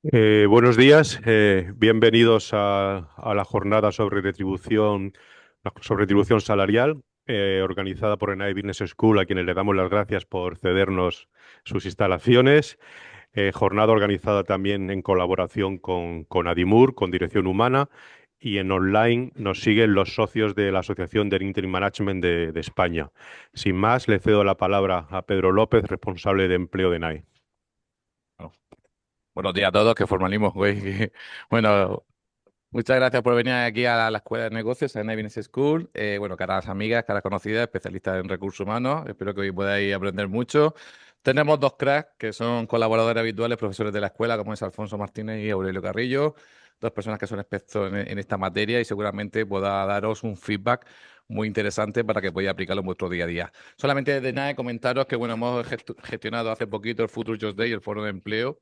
Buenos días, bienvenidos a la jornada sobre retribución salarial, organizada por Enai Business School, a quienes le damos las gracias por cedernos sus instalaciones. Jornada organizada también en colaboración con Adimur, con Dirección Humana, y en online nos siguen los socios de la Asociación del Interim Management de España. Sin más, le cedo la palabra a Pedro López, responsable de empleo de Enai. Bueno, buenos días a todos, qué formalismo, güey. Bueno, muchas gracias por venir aquí a la Escuela de Negocios, a Business School. Bueno, caras amigas, caras conocidas, especialistas en recursos humanos. Espero que hoy podáis aprender mucho. Tenemos dos cracks que son colaboradores habituales, profesores de la escuela, como es Alfonso Martínez y Aurelio Carrillo. Dos personas que son expertos en esta materia y seguramente pueda daros un feedback muy interesante para que podáis aplicarlo en vuestro día a día. Solamente de nada comentaros que bueno, hemos gestionado hace poquito el Future Jobs Day, el foro de empleo.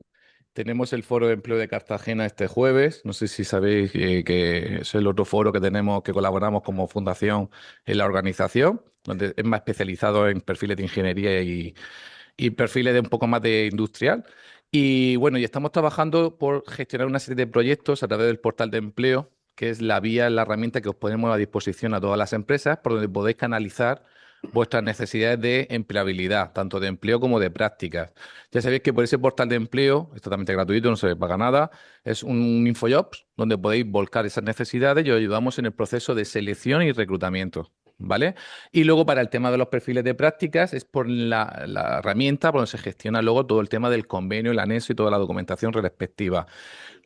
Tenemos el foro de empleo de Cartagena este jueves. No sé si sabéis que es el otro foro que tenemos, que colaboramos como fundación en la organización, donde es más especializado en perfiles de ingeniería y perfiles de un poco más de industrial. Y bueno, y estamos trabajando por gestionar una serie de proyectos a través del portal de empleo, que es la vía, la herramienta que os ponemos a disposición a todas las empresas, por donde podéis canalizar vuestras necesidades de empleabilidad, tanto de empleo como de prácticas. Ya sabéis que por ese portal de empleo, es totalmente gratuito, no se paga nada, es un InfoJobs donde podéis volcar esas necesidades y os ayudamos en el proceso de selección y reclutamiento. ¿Vale? Y luego para el tema de los perfiles de prácticas es por la herramienta por donde se gestiona luego todo el tema del convenio, el anexo y toda la documentación respectiva.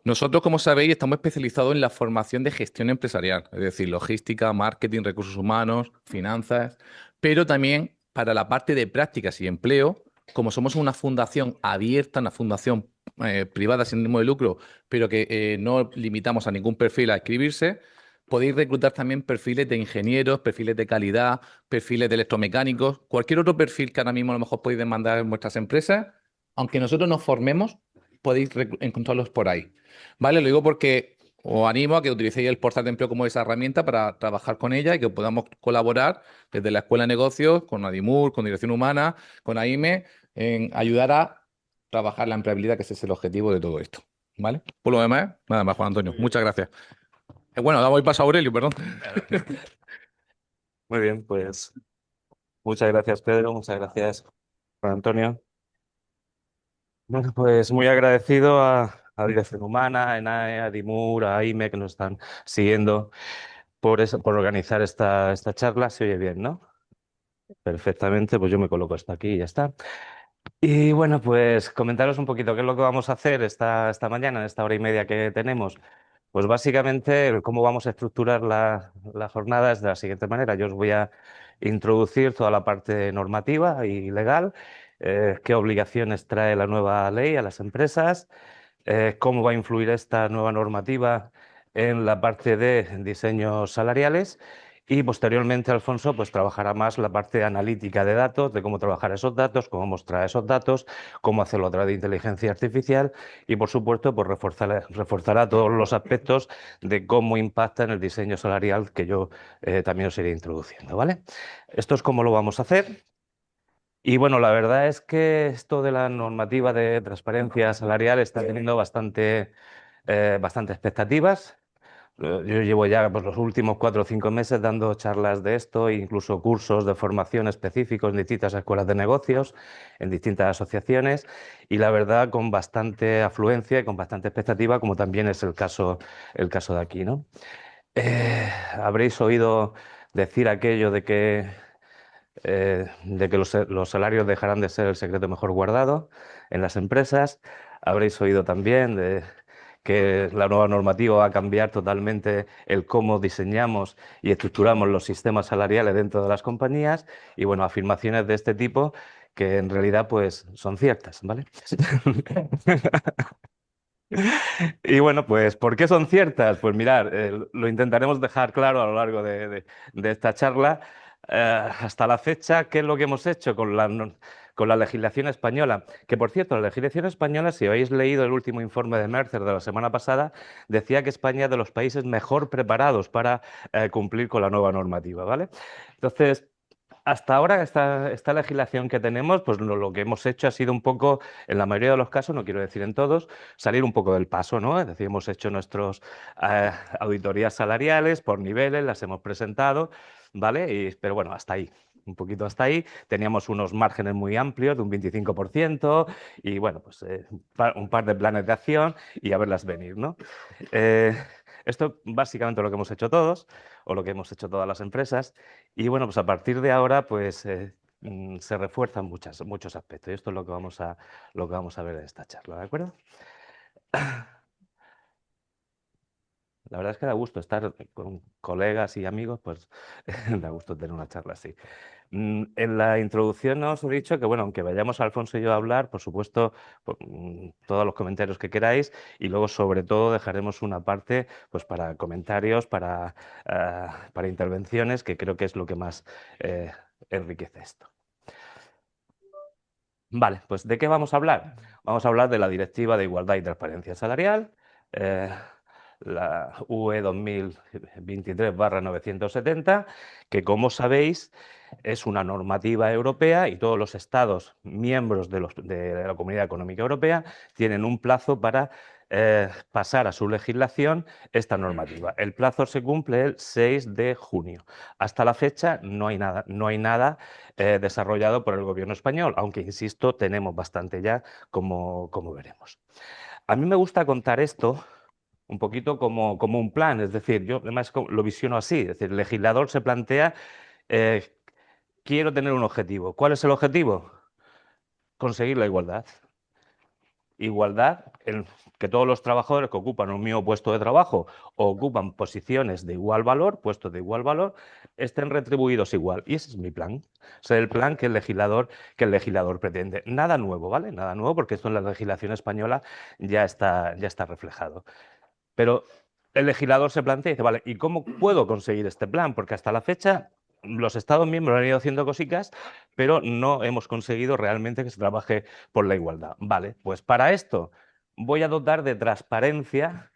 Nosotros, como sabéis, estamos especializados en la formación de gestión empresarial, es decir, logística, marketing, recursos humanos, finanzas, pero también para la parte de prácticas y empleo, como somos una fundación abierta, una fundación privada sin ánimo de lucro, pero que no limitamos a ningún perfil a inscribirse, podéis reclutar también perfiles de ingenieros, perfiles de calidad, perfiles de electromecánicos, cualquier otro perfil que ahora mismo a lo mejor podéis demandar en vuestras empresas, aunque nosotros nos formemos, podéis encontrarlos por ahí. ¿Vale? Lo digo porque os animo a que utilicéis el portal de empleo como esa herramienta para trabajar con ella y que podamos colaborar desde la Escuela de Negocios, con Adimur, con Dirección Humana, con AIME, en ayudar a trabajar la empleabilidad, que ese es el objetivo de todo esto. ¿Vale? Por lo demás, nada más, Juan Antonio. Muy bien. Muchas gracias. Bueno, damos paso a Aurelio, perdón. Muy bien, pues muchas gracias, Pedro, muchas gracias, Juan Antonio. Bueno, pues muy agradecido a Dirección Humana, a ENAE, a Dimur, a AIME que nos están siguiendo por eso, por organizar esta charla. Se oye bien, ¿no? Perfectamente, pues yo me coloco hasta aquí y ya está. Y bueno, pues comentaros un poquito qué es lo que vamos a hacer esta mañana, en esta hora y media que tenemos. Pues básicamente cómo vamos a estructurar la jornada es de la siguiente manera. Yo os voy a introducir toda la parte normativa y legal, qué obligaciones trae la nueva ley a las empresas, cómo va a influir esta nueva normativa en la parte de diseños salariales. Y posteriormente, Alfonso, pues trabajará más la parte analítica de datos, de cómo trabajar esos datos, cómo mostrar esos datos, cómo hacerlo a través de inteligencia artificial y, por supuesto, pues reforzará todos los aspectos de cómo impacta en el diseño salarial que yo también os iré introduciendo, ¿vale? Esto es cómo lo vamos a hacer. Y bueno, la verdad es que esto de la normativa de transparencia salarial está teniendo bastante expectativas. Yo llevo ya pues, los últimos 4 o 5 meses dando charlas de esto, e incluso cursos de formación específicos en distintas escuelas de negocios, en distintas asociaciones, y la verdad con bastante afluencia y con bastante expectativa, como también es el caso de aquí, ¿no? Habréis oído decir aquello de que los salarios dejarán de ser el secreto mejor guardado en las empresas. Habréis oído también de que la nueva normativa va a cambiar totalmente el cómo diseñamos y estructuramos los sistemas salariales dentro de las compañías y bueno, afirmaciones de este tipo que en realidad pues son ciertas, ¿vale? Y bueno, pues ¿por qué son ciertas? Pues mirar, lo intentaremos dejar claro a lo largo de esta charla. Hasta la fecha, ¿qué es lo que hemos hecho con la legislación española? Que por cierto, la legislación española, si habéis leído el último informe de Mercer de la semana pasada, decía que España es de los países mejor preparados para cumplir con la nueva normativa, ¿vale? Entonces, Hasta ahora, esta legislación que tenemos, pues lo que hemos hecho ha sido un poco, en la mayoría de los casos, no quiero decir en todos, salir un poco del paso, ¿no? Es decir, hemos hecho nuestras auditorías salariales por niveles, las hemos presentado, ¿vale? Pero bueno, hasta ahí. Un poquito hasta ahí. Teníamos unos márgenes muy amplios de un 25% y bueno, pues un par de planes de acción y a verlas venir, ¿no? Eh, Esto es básicamente lo que hemos hecho todos o lo que hemos hecho todas las empresas. Y bueno, pues a partir de ahora, pues se refuerzan muchos aspectos. Y esto es lo que vamos a ver en esta charla, ¿de acuerdo? La verdad es que da gusto estar con colegas y amigos, pues da gusto tener una charla así. En la introducción os he dicho que, bueno, aunque vayamos Alfonso y yo a hablar, por supuesto, todos los comentarios que queráis y luego, sobre todo, dejaremos una parte pues, para comentarios, para intervenciones, que creo que es lo que más enriquece esto. Vale, pues ¿de qué vamos a hablar? Vamos a hablar de la Directiva de Igualdad y Transparencia Salarial, eh, la UE 2023/970, que como sabéis es una normativa europea y todos los Estados miembros de la Comunidad Económica Europea tienen un plazo para pasar a su legislación esta normativa. El plazo se cumple el 6 de junio. Hasta la fecha no hay nada desarrollado por el gobierno español, aunque, insisto, tenemos bastante ya, como veremos. A mí me gusta contar esto un poquito como un plan, es decir, yo además lo visiono así, es decir, el legislador se plantea, eh, quiero tener un objetivo. ¿Cuál es el objetivo? Conseguir la igualdad. Igualdad en que todos los trabajadores que ocupan un mismo puesto de trabajo o ocupan posiciones de igual valor, puestos de igual valor, estén retribuidos igual. Y ese es mi plan. O sea, el plan que el legislador pretende. Nada nuevo, ¿vale? Nada nuevo, porque esto en la legislación española ya está reflejado. Pero el legislador se plantea y dice, vale, ¿y cómo puedo conseguir este plan? Porque hasta la fecha los Estados miembros han ido haciendo cositas, pero no hemos conseguido realmente que se trabaje por la igualdad. Vale, pues para esto voy a dotar de transparencia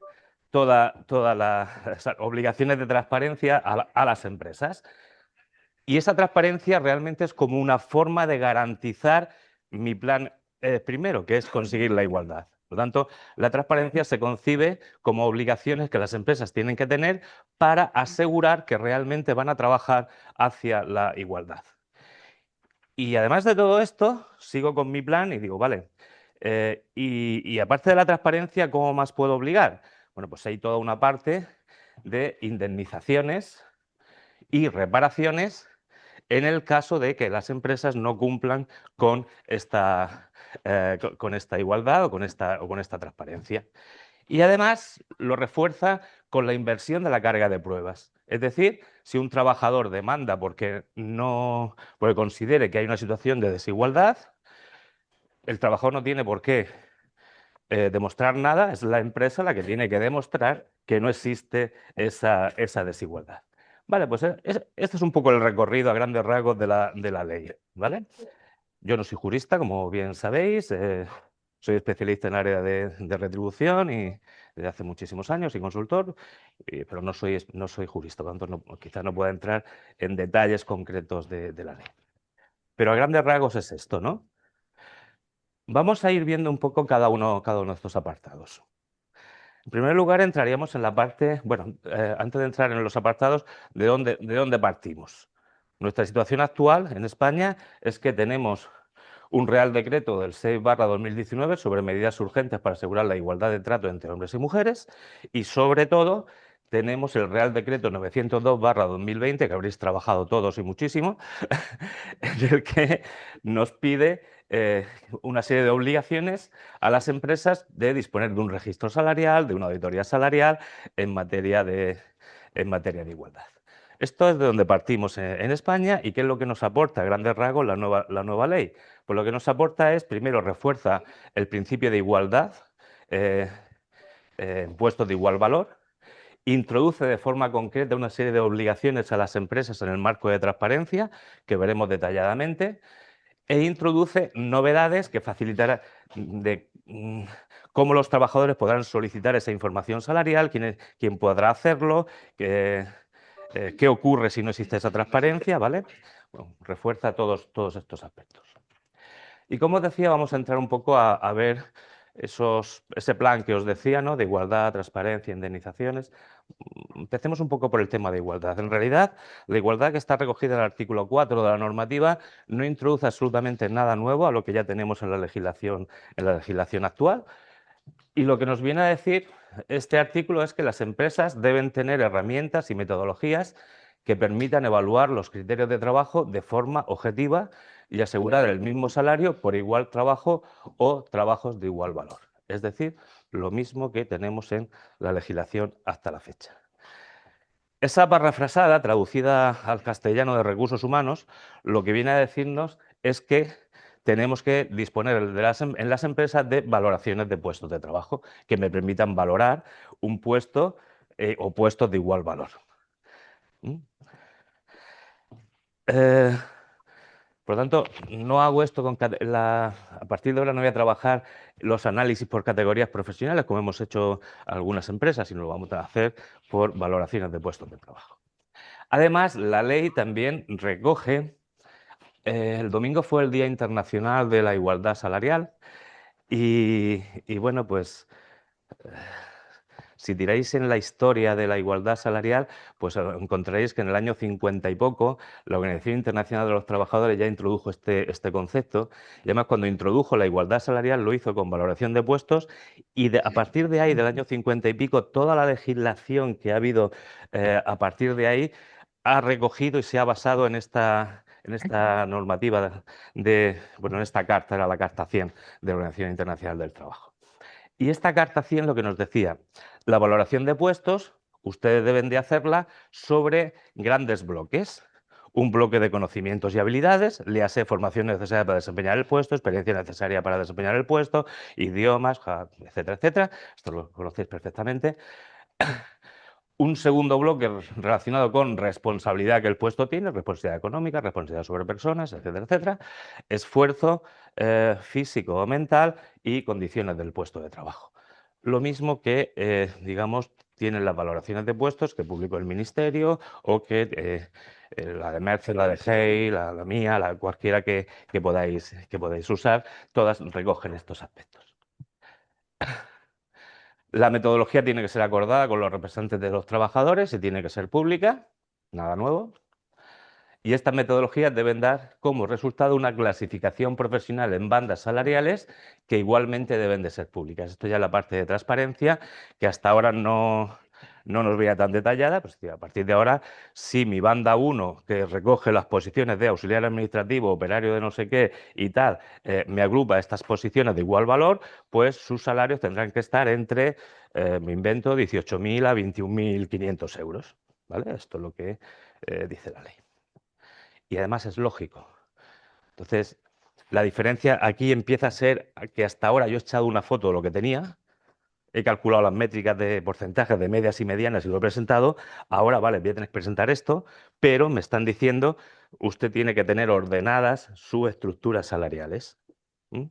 todas las obligaciones de transparencia a las empresas. Y esa transparencia realmente es como una forma de garantizar mi plan primero, que es conseguir la igualdad. Por lo tanto, la transparencia se concibe como obligaciones que las empresas tienen que tener para asegurar que realmente van a trabajar hacia la igualdad. Y además de todo esto, sigo con mi plan y digo, vale, y aparte de la transparencia, ¿cómo más puedo obligar? Bueno, pues hay toda una parte de indemnizaciones y reparaciones en el caso de que las empresas no cumplan con esta igualdad o con esta transparencia. Y además lo refuerza con la inversión de la carga de pruebas. Es decir, si un trabajador demanda porque considere que hay una situación de desigualdad, el trabajador no tiene por qué demostrar nada, es la empresa la que tiene que demostrar que no existe esa desigualdad. Vale, pues este es un poco el recorrido a grandes rasgos de la ley, ¿vale? Yo no soy jurista, como bien sabéis, soy especialista en el área de retribución y desde hace muchísimos años y consultor, pero no soy jurista, por lo tanto quizás no pueda entrar en detalles concretos de la ley. Pero a grandes rasgos es esto, ¿no? Vamos a ir viendo un poco cada uno de estos apartados. En primer lugar, entraríamos en la parte, bueno, antes de entrar en los apartados, ¿de dónde partimos? Nuestra situación actual en España es que tenemos un Real Decreto del 6/2019 sobre medidas urgentes para asegurar la igualdad de trato entre hombres y mujeres y, sobre todo, tenemos el Real Decreto 902/2020, que habréis trabajado todos y muchísimo, en el que nos pide una serie de obligaciones a las empresas de disponer de un registro salarial, de una auditoría salarial en materia de igualdad. Esto es de donde partimos en España y qué es lo que nos aporta a grandes rasgos la nueva ley. Pues lo que nos aporta es, primero, refuerza el principio de igualdad, puestos de igual valor, introduce de forma concreta una serie de obligaciones a las empresas en el marco de transparencia, que veremos detalladamente, e introduce novedades que facilitarán cómo los trabajadores podrán solicitar esa información salarial, quién podrá hacerlo, qué ocurre si no existe esa transparencia, ¿vale? bueno, refuerza todos estos aspectos. Y como os decía, vamos a entrar un poco a ver ese plan que os decía, ¿no? De igualdad, transparencia, indemnizaciones. Empecemos un poco por el tema de igualdad. En realidad, la igualdad que está recogida en el artículo 4 de la normativa no introduce absolutamente nada nuevo a lo que ya tenemos en la legislación actual. Y lo que nos viene a decir este artículo es que las empresas deben tener herramientas y metodologías que permitan evaluar los criterios de trabajo de forma objetiva y asegurar el mismo salario por igual trabajo o trabajos de igual valor. Es decir, lo mismo que tenemos en la legislación hasta la fecha. Esa parafrasada, traducida al castellano de recursos humanos, lo que viene a decirnos es que tenemos que disponer en las empresas de valoraciones de puestos de trabajo que me permitan valorar un puesto o puestos de igual valor. ¿Mm? Por lo tanto, no hago esto a partir de ahora no voy a trabajar los análisis por categorías profesionales, como hemos hecho algunas empresas, sino lo vamos a hacer por valoraciones de puestos de trabajo. Además, la ley también recoge, el domingo fue el Día Internacional de la Igualdad Salarial y bueno, pues si tiráis en la historia de la igualdad salarial, pues encontraréis que en el año 50 y poco la Organización Internacional de los Trabajadores ya introdujo este concepto. Y además, cuando introdujo la igualdad salarial, lo hizo con valoración de puestos y a partir de ahí, del año 50 y pico, toda la legislación que ha habido a partir de ahí ha recogido y se ha basado en esta normativa bueno, en esta carta, era la Carta 100 de la Organización Internacional del Trabajo. Y esta Carta 100 lo que nos decía, la valoración de puestos, ustedes deben de hacerla sobre grandes bloques. Un bloque de conocimientos y habilidades, léase formación necesaria para desempeñar el puesto, experiencia necesaria para desempeñar el puesto, idiomas, etcétera, etcétera. Esto lo conocéis perfectamente. Un segundo bloque relacionado con responsabilidad que el puesto tiene, responsabilidad económica, responsabilidad sobre personas, etcétera, etcétera. Esfuerzo físico o mental y condiciones del puesto de trabajo. Lo mismo que, digamos, tienen las valoraciones de puestos que publicó el Ministerio o que la de Mercer, la de Hey, la mía, cualquiera que podáis usar, todas recogen estos aspectos. La metodología tiene que ser acordada con los representantes de los trabajadores y tiene que ser pública, nada nuevo. Y estas metodologías deben dar como resultado una clasificación profesional en bandas salariales que igualmente deben de ser públicas. Esto ya es la parte de transparencia, que hasta ahora no nos veía tan detallada, pues a partir de ahora, si mi banda 1, que recoge las posiciones de auxiliar administrativo, operario de no sé qué y tal, me agrupa estas posiciones de igual valor, pues sus salarios tendrán que estar entre, me invento, 18.000 a 21.500 euros. ¿Vale? Esto es lo que dice la ley. Y además es lógico. Entonces, la diferencia aquí empieza a ser que hasta ahora yo he echado una foto de lo que tenía, he calculado las métricas de porcentajes de medias y medianas y lo he presentado. Ahora, vale, voy a tener que presentar esto, pero me están diciendo, usted tiene que tener ordenadas sus estructuras salariales. ¿Mm?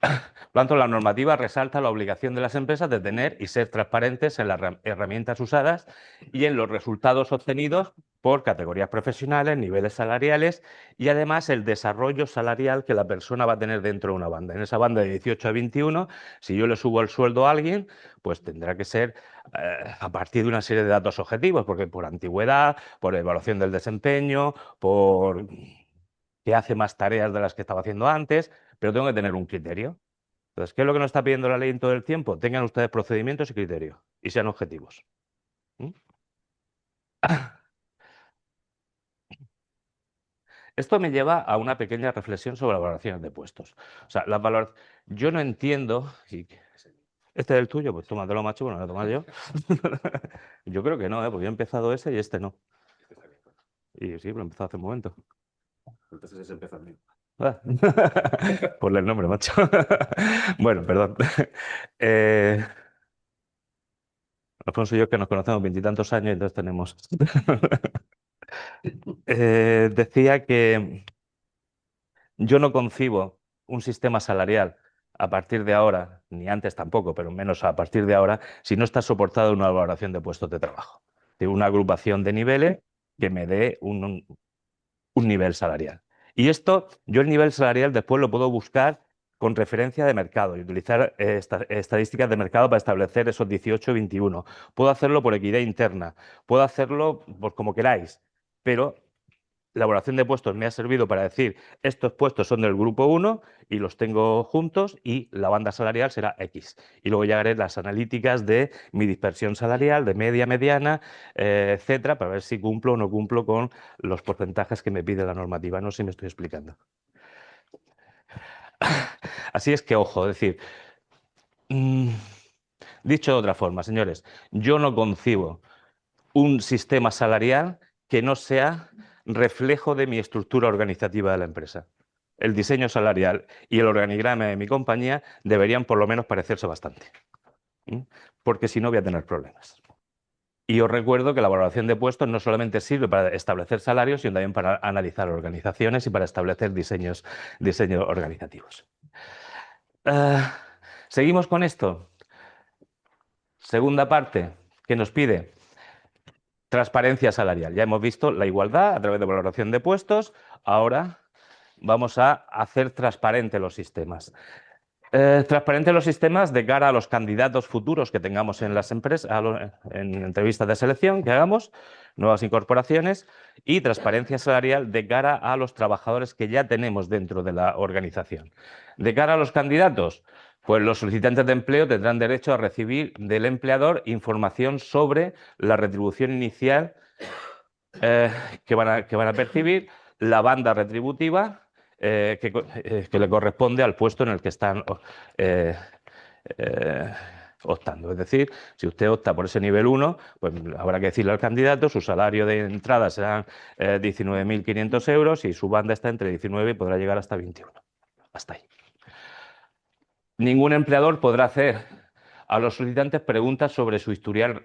Por lo tanto, la normativa resalta la obligación de las empresas de tener y ser transparentes en las herramientas usadas y en los resultados obtenidos por categorías profesionales, niveles salariales y además el desarrollo salarial que la persona va a tener dentro de una banda. En esa banda de 18 a 21, si yo le subo el sueldo a alguien, pues tendrá que ser a partir de una serie de datos objetivos, porque por antigüedad, por evaluación del desempeño, por que hace más tareas de las que estaba haciendo antes, pero tengo que tener un criterio. Entonces, ¿qué es lo que nos está pidiendo la ley en todo el tiempo? Tengan ustedes procedimientos y criterios y sean objetivos. ¿Mm? Esto me lleva a una pequeña reflexión sobre las valoraciones de puestos. O sea, yo no entiendo. ¿Este es el tuyo? Pues tómatelo, macho, bueno, lo voy a tomar yo. Yo creo que no, porque yo he empezado ese y este no. Y sí, pero he empezado hace un momento. Entonces es empezar mío. Ah. Ponle el nombre, macho. Bueno, perdón. Alfonso y yo que nos conocemos veintitantos años, entonces tenemos. Decía que yo no concibo un sistema salarial a partir de ahora, ni antes tampoco, pero menos a partir de ahora, si no está soportado en una valoración de puestos de trabajo, de una agrupación de niveles que me dé un nivel salarial. Y esto, yo el nivel salarial después lo puedo buscar con referencia de mercado y utilizar estadísticas de mercado para establecer esos 18 y 21. Puedo hacerlo por equidad interna, puedo hacerlo por como queráis, pero la elaboración de puestos me ha servido para decir estos puestos son del grupo 1 y los tengo juntos y la banda salarial será X. Y luego ya haré las analíticas de mi dispersión salarial, de media, mediana, etcétera, para ver si cumplo o no cumplo con los porcentajes que me pide la normativa. No sé si me estoy explicando. Así es que, ojo, es decir, dicho de otra forma, señores, yo no concibo un sistema salarial que no sea reflejo de mi estructura organizativa de la empresa. El diseño salarial y el organigrama de mi compañía deberían por lo menos parecerse bastante, ¿m? Porque si no voy a tener problemas. Y os recuerdo que la valoración de puestos no solamente sirve para establecer salarios, sino también para analizar organizaciones y para establecer diseños organizativos. Seguimos con esto. Segunda parte que nos pide transparencia salarial. Ya hemos visto la igualdad a través de valoración de puestos. Ahora vamos a hacer transparentes los sistemas. Transparentes los sistemas de cara a los candidatos futuros que tengamos en las empresas, en entrevistas de selección que hagamos, nuevas incorporaciones, y transparencia salarial de cara a los trabajadores que ya tenemos dentro de la organización. De cara a los candidatos, pues los solicitantes de empleo tendrán derecho a recibir del empleador información sobre la retribución inicial que van a percibir, la banda retributiva que le corresponde al puesto en el que están eh, optando. Es decir, si usted opta por ese nivel 1, pues habrá que decirle al candidato, su salario de entrada serán 19.500 euros y su banda está entre 19 y podrá llegar hasta 21. Hasta ahí. Ningún empleador podrá hacer a los solicitantes preguntas sobre su historial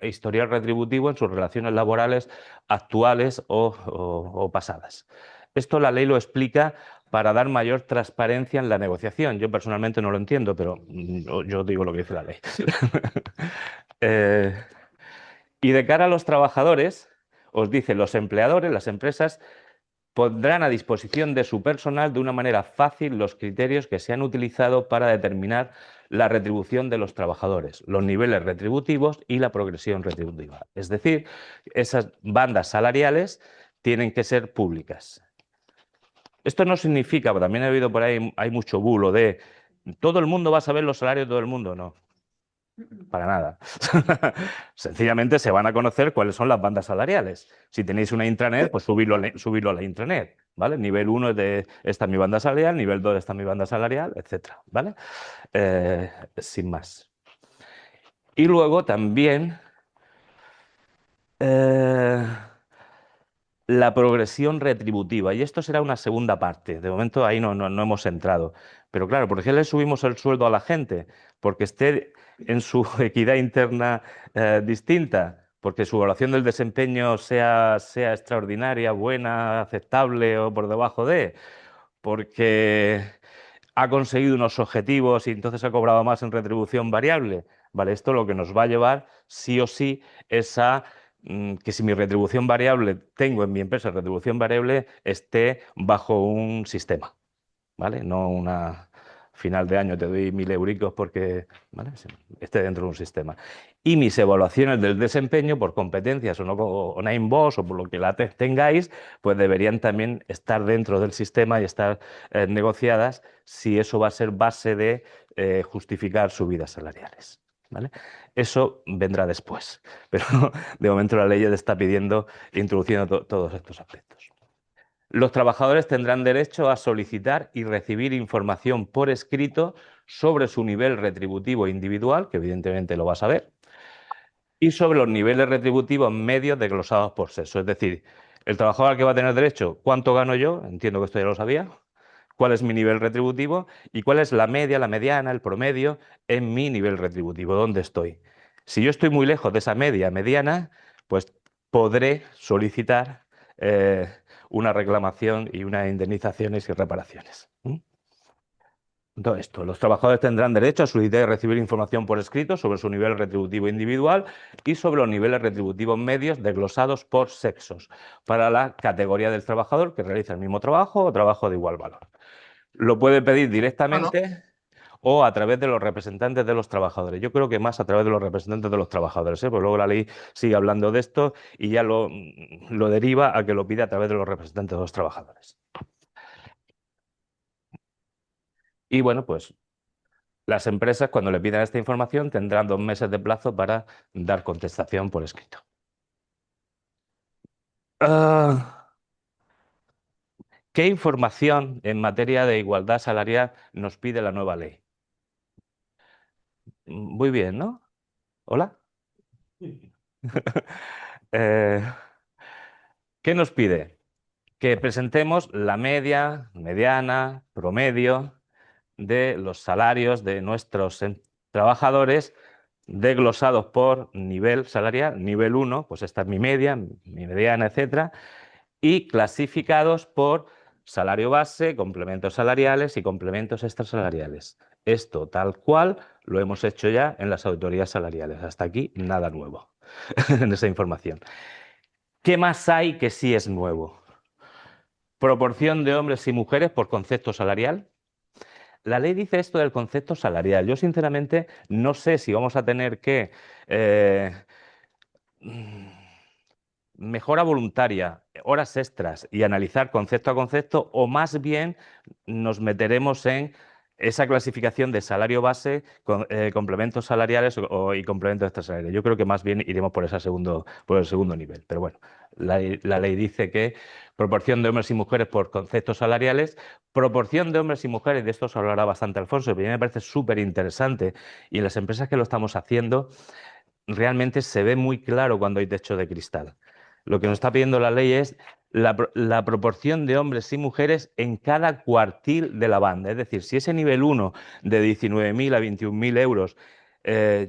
retributivo en sus relaciones laborales actuales o pasadas. Esto la ley lo explica para dar mayor transparencia en la negociación. Yo personalmente no lo entiendo, pero yo digo lo que dice la ley. Y de cara a los trabajadores, os dice, los empleadores, las empresas, pondrán a disposición de su personal de una manera fácil los criterios que se han utilizado para determinar la retribución de los trabajadores, los niveles retributivos y la progresión retributiva. Es decir, esas bandas salariales tienen que ser públicas. Esto no significa, porque también he oído por ahí, hay mucho bulo de todo el mundo va a saber los salarios de todo el mundo. No, para nada. Sencillamente se van a conocer cuáles son las bandas salariales. Si tenéis una intranet, pues subirlo a la intranet, ¿vale? Nivel 1 es de esta es mi banda salarial, nivel 2 esta es mi banda salarial, etcétera, ¿vale? Sin más. Y luego también la progresión retributiva. Y esto será una segunda parte. De momento ahí no hemos entrado. Pero claro, ¿por qué le subimos el sueldo a la gente? Porque esté en su equidad interna distinta, porque su evaluación del desempeño sea extraordinaria, buena, aceptable o por debajo de, porque ha conseguido unos objetivos y entonces ha cobrado más en retribución variable. Vale, esto lo que nos va a llevar sí o sí es a que si mi retribución variable, tengo en mi empresa retribución variable, esté bajo un sistema, ¿vale? No una final de año te doy 1.000 euricos porque, ¿vale? Esté dentro de un sistema. Y mis evaluaciones del desempeño por competencias o no o NameBoss o por lo que la tengáis, pues deberían también estar dentro del sistema y estar negociadas si eso va a ser base de justificar subidas salariales, ¿vale? Eso vendrá después, pero de momento la ley ya está pidiendo, introduciendo todos estos aspectos. Los trabajadores tendrán derecho a solicitar y recibir información por escrito sobre su nivel retributivo individual, que evidentemente lo vas a ver, y sobre los niveles retributivos medios desglosados por sexo. Es decir, el trabajador al que va a tener derecho, ¿cuánto gano yo? Entiendo que esto ya lo sabía. ¿Cuál es mi nivel retributivo? ¿Y cuál es la media, la mediana, el promedio en mi nivel retributivo? ¿Dónde estoy? Si yo estoy muy lejos de esa media, mediana, pues podré solicitar una reclamación y unas indemnizaciones y reparaciones. Todo esto. Los trabajadores tendrán derecho a solicitar y recibir información por escrito sobre su nivel retributivo individual y sobre los niveles retributivos medios desglosados por sexos para la categoría del trabajador que realiza el mismo trabajo o trabajo de igual valor. Lo puede pedir directamente o a través de los representantes de los trabajadores. Yo creo que más a través de los representantes de los trabajadores, ¿eh? Porque luego la ley sigue hablando de esto y ya lo deriva a que lo pida a través de los representantes de los trabajadores. Y bueno, pues las empresas, cuando le pidan esta información, tendrán 2 meses de plazo para dar contestación por escrito. ¿Qué información en materia de igualdad salarial nos pide la nueva ley? Muy bien, ¿no? ¿Hola? Eh, ¿Qué nos pide? Que presentemos la media, mediana, promedio de los salarios de nuestros trabajadores desglosados por nivel salarial, nivel 1, pues esta es mi media, mi mediana, etcétera, y clasificados por salario base, complementos salariales y complementos extrasalariales. Esto tal cual lo hemos hecho ya en las auditorías salariales. Hasta aquí nada nuevo en esa información. ¿Qué más hay que sí es nuevo? Proporción de hombres y mujeres por concepto salarial. La ley dice esto del concepto salarial. Yo sinceramente no sé si vamos a tener que mejora voluntaria, horas extras y analizar concepto a concepto, o más bien nos meteremos en esa clasificación de salario base, complementos salariales y complementos extrasalariales. Yo creo que más bien iremos por por el segundo nivel. Pero bueno, la ley dice que proporción de hombres y mujeres por conceptos salariales, proporción de hombres y mujeres, de esto se hablará bastante Alfonso, pero a mí me parece súper interesante y en las empresas que lo estamos haciendo realmente se ve muy claro cuando hay techo de cristal. Lo que nos está pidiendo la ley es la proporción de hombres y mujeres en cada cuartil de la banda. Es decir, si ese nivel 1 de 19.000 a 21.000 euros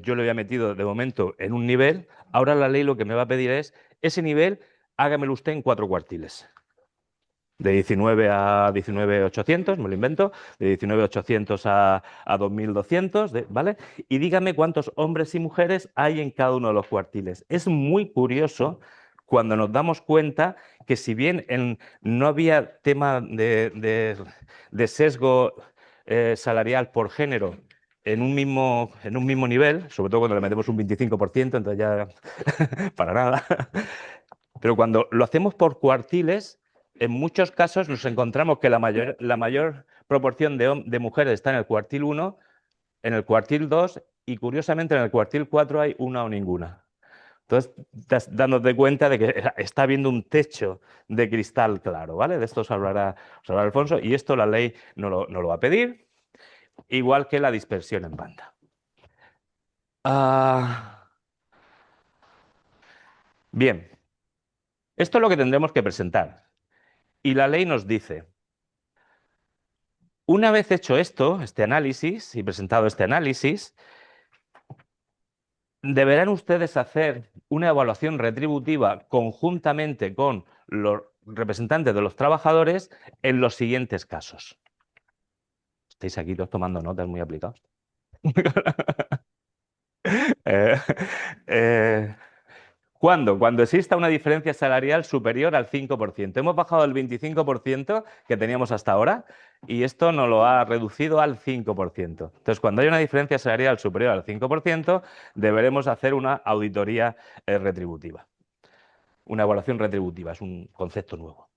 yo lo había metido de momento en un nivel, ahora la ley lo que me va a pedir es ese nivel, hágamelo usted en 4 cuartiles. De 19 a 19.800, me lo invento, de 19.800 a 2.200, ¿vale? Y dígame cuántos hombres y mujeres hay en cada uno de los cuartiles. Es muy curioso cuando nos damos cuenta que si bien no había tema de sesgo salarial por género en un mismo nivel, sobre todo cuando le metemos un 25%, entonces ya para nada. Pero cuando lo hacemos por cuartiles, en muchos casos nos encontramos que la mayor proporción de mujeres está en el cuartil 1, en el cuartil 2 y curiosamente en el cuartil 4 hay una o ninguna. Entonces, dándote cuenta de que está habiendo un techo de cristal claro, ¿vale? De esto os hablará Alfonso, y esto la ley no lo va a pedir, igual que la dispersión en banda. Bien, esto es lo que tendremos que presentar. Y la ley nos dice, una vez hecho esto, este análisis, y presentado este análisis, deberán ustedes hacer una evaluación retributiva conjuntamente con los representantes de los trabajadores en los siguientes casos. Estáis aquí todos tomando notas muy aplicados. eh, eh, ¿Cuándo? Cuando exista una diferencia salarial superior al 5%. Hemos bajado del 25% que teníamos hasta ahora y esto nos lo ha reducido al 5%. Entonces, cuando hay una diferencia salarial superior al 5%, deberemos hacer una auditoría retributiva. Una evaluación retributiva, es un concepto nuevo.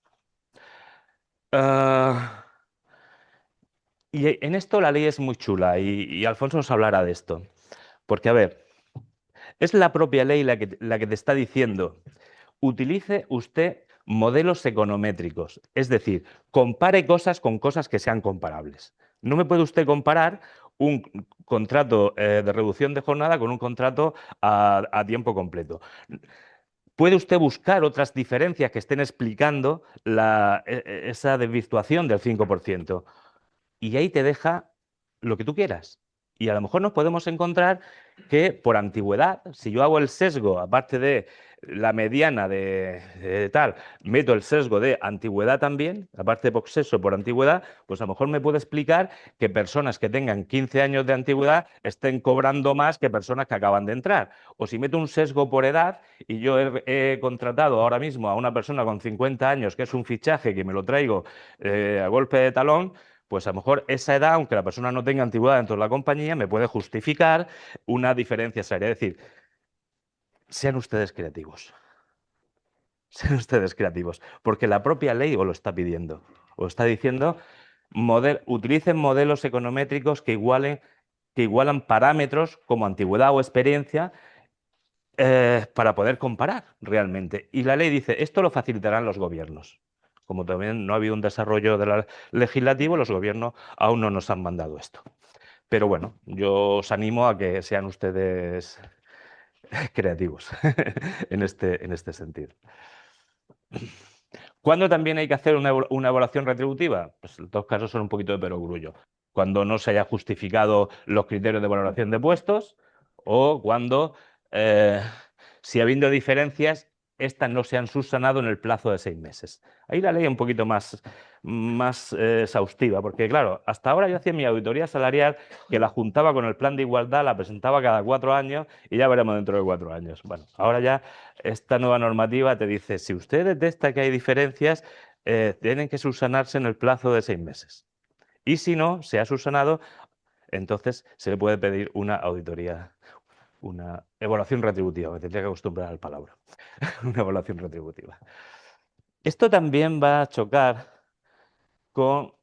Y en esto la ley es muy chula y Alfonso nos hablará de esto. Porque, a ver, es la propia ley la que te está diciendo, utilice usted modelos econométricos, es decir, compare cosas con cosas que sean comparables. No me puede usted comparar un contrato de reducción de jornada con un contrato a tiempo completo. Puede usted buscar otras diferencias que estén explicando esa desvirtuación del 5%. Y ahí te deja lo que tú quieras. Y a lo mejor nos podemos encontrar que por antigüedad, si yo hago el sesgo, aparte de la mediana de tal, meto el sesgo de antigüedad también, aparte por sexo, por antigüedad, pues a lo mejor me puede explicar que personas que tengan 15 años de antigüedad estén cobrando más que personas que acaban de entrar. O si meto un sesgo por edad y yo he contratado ahora mismo a una persona con 50 años, que es un fichaje que me lo traigo a golpe de talón, pues a lo mejor esa edad, aunque la persona no tenga antigüedad dentro de la compañía, me puede justificar una diferencia salarial. Es decir, sean ustedes creativos. Sean ustedes creativos, porque la propia ley os lo está pidiendo. Os está diciendo, utilicen modelos econométricos que igualan parámetros como antigüedad o experiencia para poder comparar realmente. Y la ley dice, esto lo facilitarán los gobiernos. Como también no ha habido un desarrollo legislativo, los gobiernos aún no nos han mandado esto. Pero bueno, yo os animo a que sean ustedes creativos en este sentido. ¿Cuándo también hay que hacer una evaluación retributiva? Pues los dos casos son un poquito de perogrullo. Cuando no se haya justificado los criterios de valoración de puestos o cuando, si habiendo diferencias, estas no se han subsanado en el plazo de 6 meses. Ahí la ley es un poquito más exhaustiva, porque claro, hasta ahora yo hacía mi auditoría salarial que la juntaba con el plan de igualdad, la presentaba cada 4 años y ya veremos dentro de 4 años. Bueno, ahora ya esta nueva normativa te dice, si usted detecta que hay diferencias, tienen que subsanarse en el plazo de 6 meses. Y si no se ha subsanado, entonces se le puede pedir una auditoría, una evaluación retributiva. Me tendría que acostumbrar al palabra. Una evaluación retributiva. Esto también va a chocar con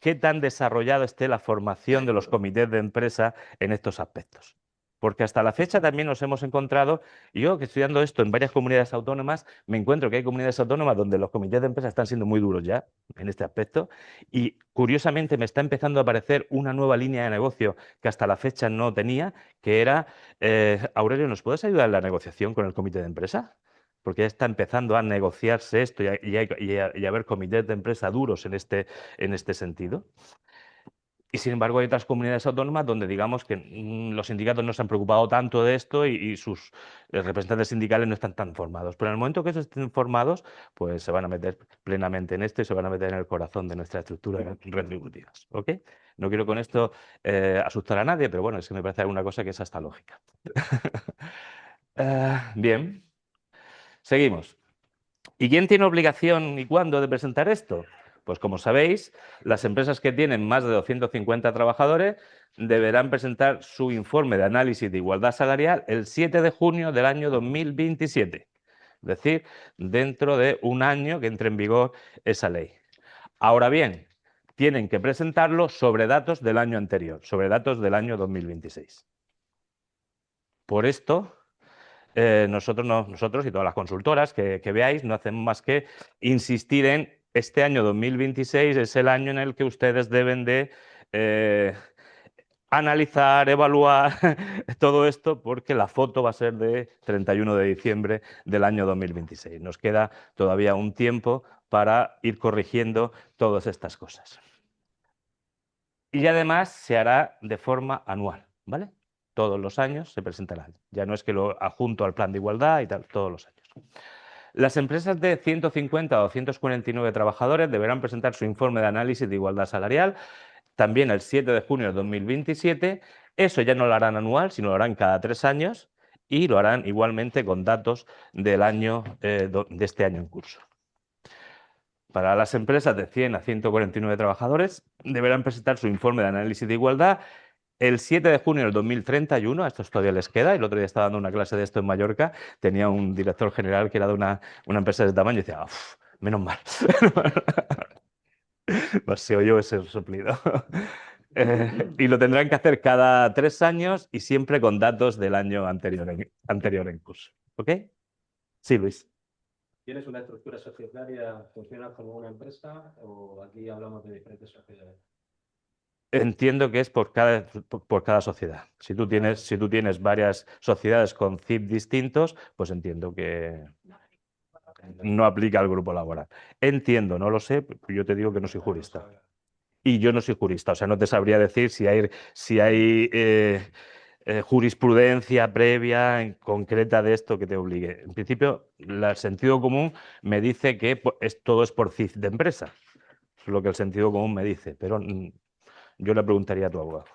qué tan desarrollada esté la formación de los comités de empresa en estos aspectos. Porque hasta la fecha también nos hemos encontrado, y yo que estoy estudiando esto en varias comunidades autónomas, me encuentro que hay comunidades autónomas donde los comités de empresa están siendo muy duros ya en este aspecto, y curiosamente me está empezando a aparecer una nueva línea de negocio que hasta la fecha no tenía, que era, Aurelio, ¿nos puedes ayudar en la negociación con el comité de empresa? Porque ya está empezando a negociarse esto y a haber comités de empresa duros en este sentido. Y sin embargo hay otras comunidades autónomas donde digamos que los sindicatos no se han preocupado tanto de esto y sus representantes sindicales no están tan formados. Pero en el momento que estén formados, pues se van a meter plenamente en esto y se van a meter en el corazón de nuestra estructura retributivas. ¿Ok? No quiero con esto asustar a nadie, pero bueno, es que me parece alguna cosa que es hasta lógica. Bien, seguimos. ¿Y quién tiene obligación y cuándo de presentar esto? Pues como sabéis, las empresas que tienen más de 250 trabajadores deberán presentar su informe de análisis de igualdad salarial el 7 de junio del año 2027. Es decir, dentro de un año que entre en vigor esa ley. Ahora bien, tienen que presentarlo sobre datos del año anterior, sobre datos del año 2026. Por esto, nosotros y todas las consultoras que veáis no hacemos más que insistir en este año 2026 es el año en el que ustedes deben de analizar, evaluar todo esto porque la foto va a ser de 31 de diciembre del año 2026. Nos queda todavía un tiempo para ir corrigiendo todas estas cosas. Y además se hará de forma anual, ¿vale? Todos los años se presentarán. Ya no es que lo adjunto al plan de igualdad y tal, todos los años. Las empresas de 150 a 249 trabajadores deberán presentar su informe de análisis de igualdad salarial también el 7 de junio de 2027. Eso ya no lo harán anual, sino lo harán cada 3 años y lo harán igualmente con datos del año, de este año en curso. Para las empresas de 100 a 149 trabajadores deberán presentar su informe de análisis de igualdad el 7 de junio del 2031, a estos todavía les queda. El otro día estaba dando una clase de esto en Mallorca, tenía un director general que era de una empresa de tamaño y decía, menos mal. Pues se oyó ese soplido. Y lo tendrán que hacer cada 3 años y siempre con datos del año anterior en curso. ¿Ok? Sí, Luis. ¿Tienes una estructura societaria? ¿Funciona como una empresa o aquí hablamos de diferentes sociedades? Entiendo que es por cada sociedad. Si tú tienes varias sociedades con CIP distintos, pues entiendo que no aplica al grupo laboral. Entiendo, no lo sé, yo te digo que no soy jurista. Y yo no soy jurista, o sea, no te sabría decir si hay jurisprudencia previa, concreta de esto que te obligue. En principio, el sentido común me dice que todo es por CIF de empresa. Es lo que el sentido común me dice, pero yo le preguntaría a tu abogado.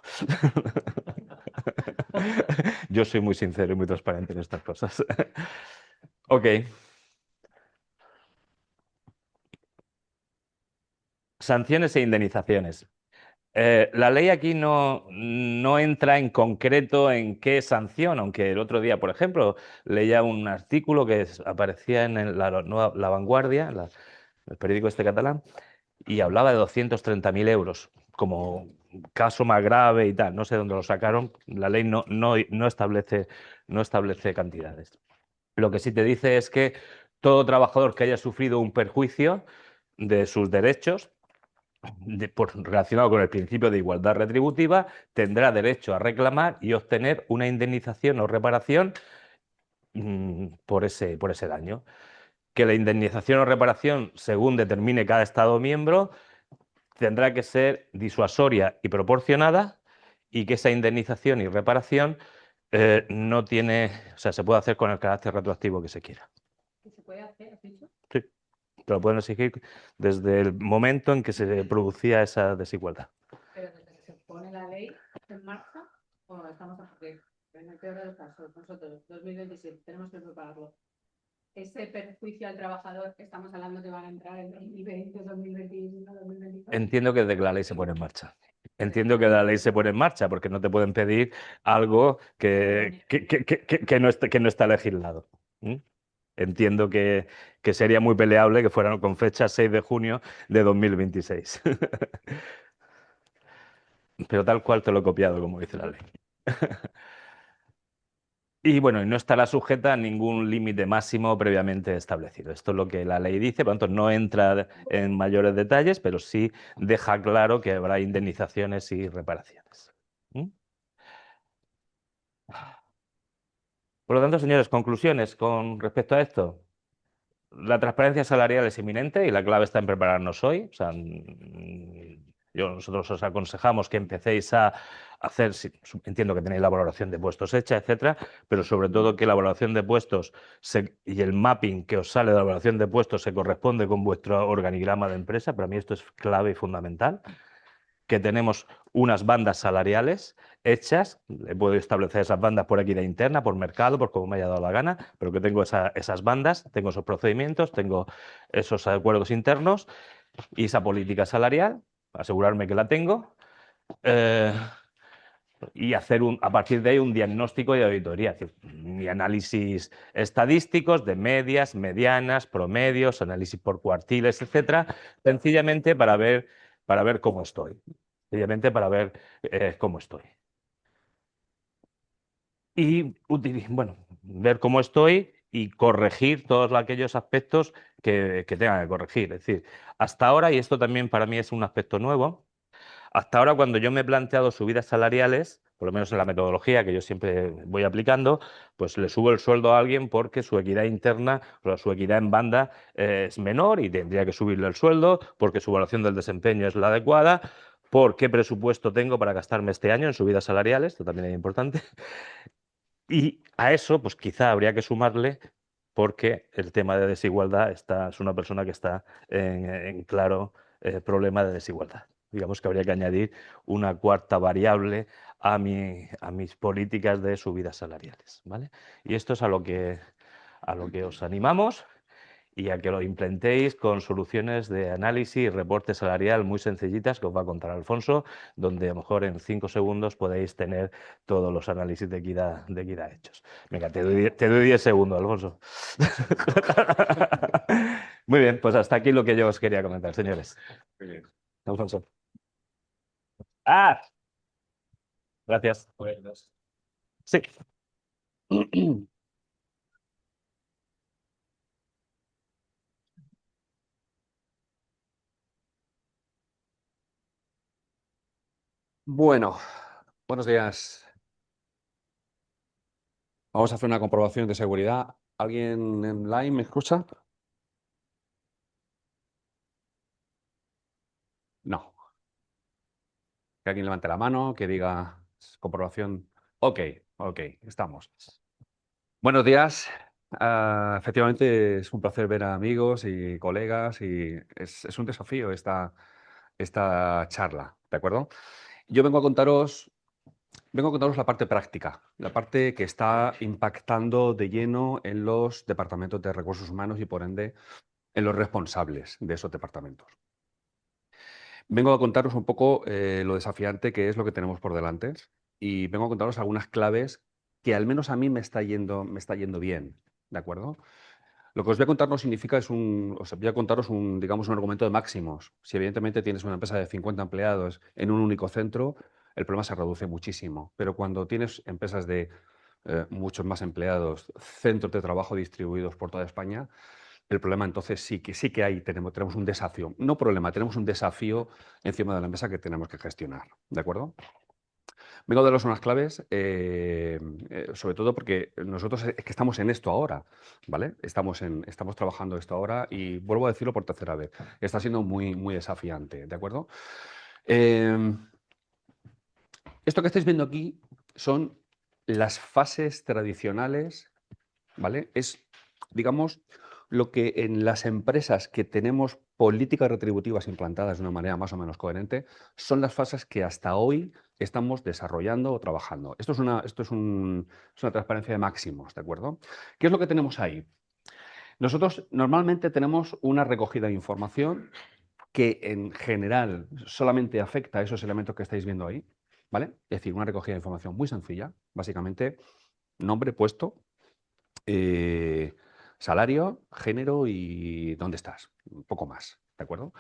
Yo soy muy sincero y muy transparente en estas cosas. Ok. Sanciones e indemnizaciones. La ley aquí no entra en concreto en qué sanción, aunque el otro día, por ejemplo, leía un artículo que aparecía en La Vanguardia, el periódico este catalán, y hablaba de 230.000 euros como caso más grave y tal. No sé dónde lo sacaron. La ley no establece cantidades. Lo que sí te dice es que todo trabajador que haya sufrido un perjuicio de sus derechos relacionado con el principio de igualdad retributiva, tendrá derecho a reclamar y obtener una indemnización o reparación por ese daño. Que la indemnización o reparación, según determine cada Estado miembro, tendrá que ser disuasoria y proporcionada, y que esa indemnización y reparación no tiene, o sea, se puede hacer con el carácter retroactivo que se quiera. ¿Qué se puede hacer, has dicho? Sí, te lo pueden exigir desde el momento en que se producía esa desigualdad. Pero desde que se pone la ley en marcha, o estamos a porque en el peor de los casos, nosotros, 2027, tenemos que prepararlo. Ese perjuicio al trabajador, estamos hablando que van a entrar en 2020, 2021, 2022. Entiendo que desde que la ley se pone en marcha. Entiendo que la ley se pone en marcha porque no te pueden pedir algo que no está legislado. ¿Mm? Entiendo que sería muy peleable que fueran con fecha 6 de junio de 2026. Pero tal cual te lo he copiado, como dice la ley. Y bueno, y no estará sujeta a ningún límite máximo previamente establecido. Esto es lo que la ley dice, por lo tanto no entra en mayores detalles, pero sí deja claro que habrá indemnizaciones y reparaciones. ¿Mm? Por lo tanto, señores, conclusiones con respecto a esto. La transparencia salarial es inminente y la clave está en prepararnos hoy. O sea, nosotros os aconsejamos que empecéis a hacer, entiendo que tenéis la valoración de puestos hecha, etcétera, pero sobre todo que la valoración de puestos y el mapping que os sale de la valoración de puestos se corresponde con vuestro organigrama de empresa. Para mí esto es clave y fundamental. Que tenemos unas bandas salariales hechas, puedo establecer esas bandas por equidad interna, por mercado, por como me haya dado la gana, pero que tengo esas bandas, tengo esos procedimientos, tengo esos acuerdos internos y esa política salarial, asegurarme que la tengo, y hacer a partir de ahí un diagnóstico y auditoría, es decir, y análisis estadísticos de medias, medianas, promedios, análisis por cuartiles, etcétera, sencillamente para ver cómo estoy. Sencillamente para ver cómo estoy. Y bueno, ver cómo estoy y corregir todos aquellos aspectos que tengan que corregir. Es decir, hasta ahora, y esto también para mí es un aspecto nuevo, hasta ahora cuando yo me he planteado subidas salariales, por lo menos en la metodología que yo siempre voy aplicando, pues le subo el sueldo a alguien porque su equidad interna, o su equidad en banda es menor y tendría que subirle el sueldo, porque su evaluación del desempeño es la adecuada, por qué presupuesto tengo para gastarme este año en subidas salariales, esto también es importante. Y a eso, pues quizá habría que sumarle, porque el tema de desigualdad es una persona que está en claro problema de desigualdad. Digamos que habría que añadir una cuarta variable a mis políticas de subidas salariales, ¿vale? Y esto es a lo que os animamos y a que lo implementéis con soluciones de análisis y reporte salarial muy sencillitas que os va a contar Alfonso, donde a lo mejor en 5 segundos podéis tener todos los análisis de equidad hechos. Venga, te doy 10 segundos, Alfonso. Muy bien, pues hasta aquí lo que yo os quería comentar, señores. Muy bien. Alfonso. ¡Ah! Gracias. Sí. Bueno, buenos días. Vamos a hacer una comprobación de seguridad. ¿Alguien en line me escucha? No. Que alguien levante la mano, que diga comprobación. Ok, estamos. Buenos días. Efectivamente, es un placer ver a amigos y colegas y es un desafío esta charla, ¿de acuerdo? Yo vengo a contaros la parte práctica, la parte que está impactando de lleno en los departamentos de recursos humanos y, por ende, en los responsables de esos departamentos. Vengo a contaros un poco lo desafiante que es lo que tenemos por delante y vengo a contaros algunas claves que al menos a mí me está yendo bien, ¿de acuerdo? Lo que os voy a contar no significa, os voy a contaros digamos, un argumento de máximos. Si evidentemente tienes una empresa de 50 empleados en un único centro, el problema se reduce muchísimo. Pero cuando tienes empresas de muchos más empleados, centros de trabajo distribuidos por toda España, el problema entonces sí que tenemos un desafío. No problema, tenemos un desafío encima de la mesa que tenemos que gestionar. ¿De acuerdo? Vengo a daros unas claves, sobre todo porque nosotros es que estamos en esto ahora, ¿vale? Estamos trabajando esto ahora y vuelvo a decirlo por tercera vez. Está siendo muy desafiante, ¿de acuerdo? Esto que estáis viendo aquí son las fases tradicionales, ¿vale? Es, digamos, lo que en las empresas que tenemos políticas retributivas implantadas de una manera más o menos coherente, son las fases que hasta hoy estamos desarrollando o trabajando. Esto es una transparencia de máximos, ¿de acuerdo? ¿Qué es lo que tenemos ahí? Nosotros normalmente tenemos una recogida de información que en general solamente afecta a esos elementos que estáis viendo ahí, ¿vale? Es decir, una recogida de información muy sencilla, básicamente nombre, puesto, salario, género y dónde estás, un poco más, ¿de acuerdo?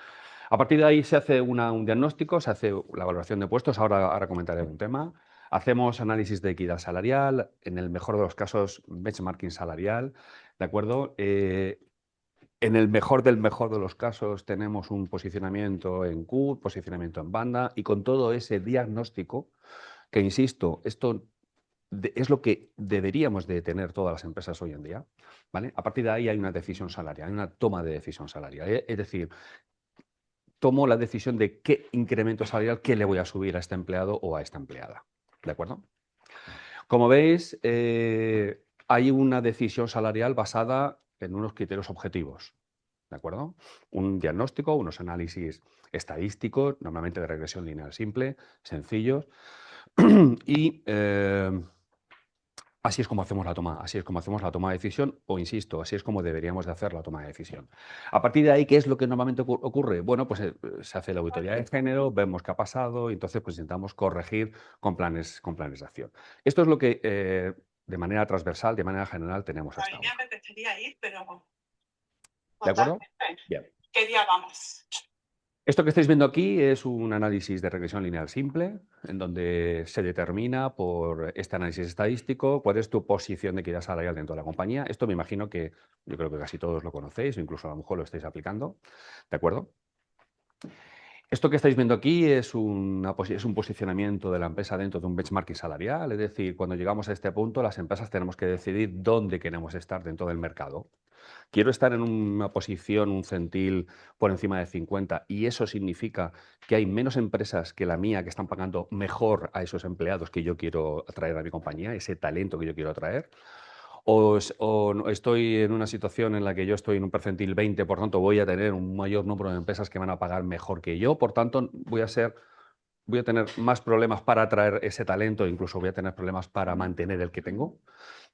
A partir de ahí se hace un diagnóstico, se hace la valoración de puestos, ahora comentaré un tema, hacemos análisis de equidad salarial, en el mejor de los casos benchmarking salarial, ¿de acuerdo? En el mejor del mejor de los casos tenemos un posicionamiento en Q, posicionamiento en banda y con todo ese diagnóstico, que insisto, esto es lo que deberíamos de tener todas las empresas hoy en día, ¿vale? A partir de ahí hay una decisión salarial, hay una toma de decisión salarial. Es decir, tomo la decisión de qué incremento salarial, qué le voy a subir a este empleado o a esta empleada, ¿de acuerdo? Como veis, hay una decisión salarial basada en unos criterios objetivos, ¿de acuerdo? Un diagnóstico, unos análisis estadísticos, normalmente de regresión lineal simple, sencillos, y así es como hacemos la toma de decisión, o insisto, así es como deberíamos de hacer la toma de decisión. A partir de ahí, ¿qué es lo que normalmente ocurre? Bueno, pues se hace la auditoría de género, vemos qué ha pasado y entonces pues intentamos corregir con planes de acción. Esto es lo que de manera transversal, de manera general tenemos hasta ahora. A mí me apetecería ir, pero ¿De acuerdo? Bien. ¿Qué día vamos? Esto que estáis viendo aquí es un análisis de regresión lineal simple, en donde se determina por este análisis estadístico cuál es tu posición de equidad salarial dentro de la compañía. Esto me imagino que yo creo que casi todos lo conocéis o incluso a lo mejor lo estáis aplicando. ¿De acuerdo? Esto que estáis viendo aquí es un posicionamiento de la empresa dentro de un benchmarking salarial, es decir, cuando llegamos a este punto, las empresas tenemos que decidir dónde queremos estar dentro del mercado. Quiero estar en una posición, un centil por encima de 50 y eso significa que hay menos empresas que la mía que están pagando mejor a esos empleados que yo quiero atraer a mi compañía, ese talento que yo quiero atraer. O estoy en una situación en la que yo estoy en un percentil 20, por tanto voy a tener un mayor número de empresas que van a pagar mejor que yo, por tanto voy a tener más problemas para atraer ese talento, incluso voy a tener problemas para mantener el que tengo.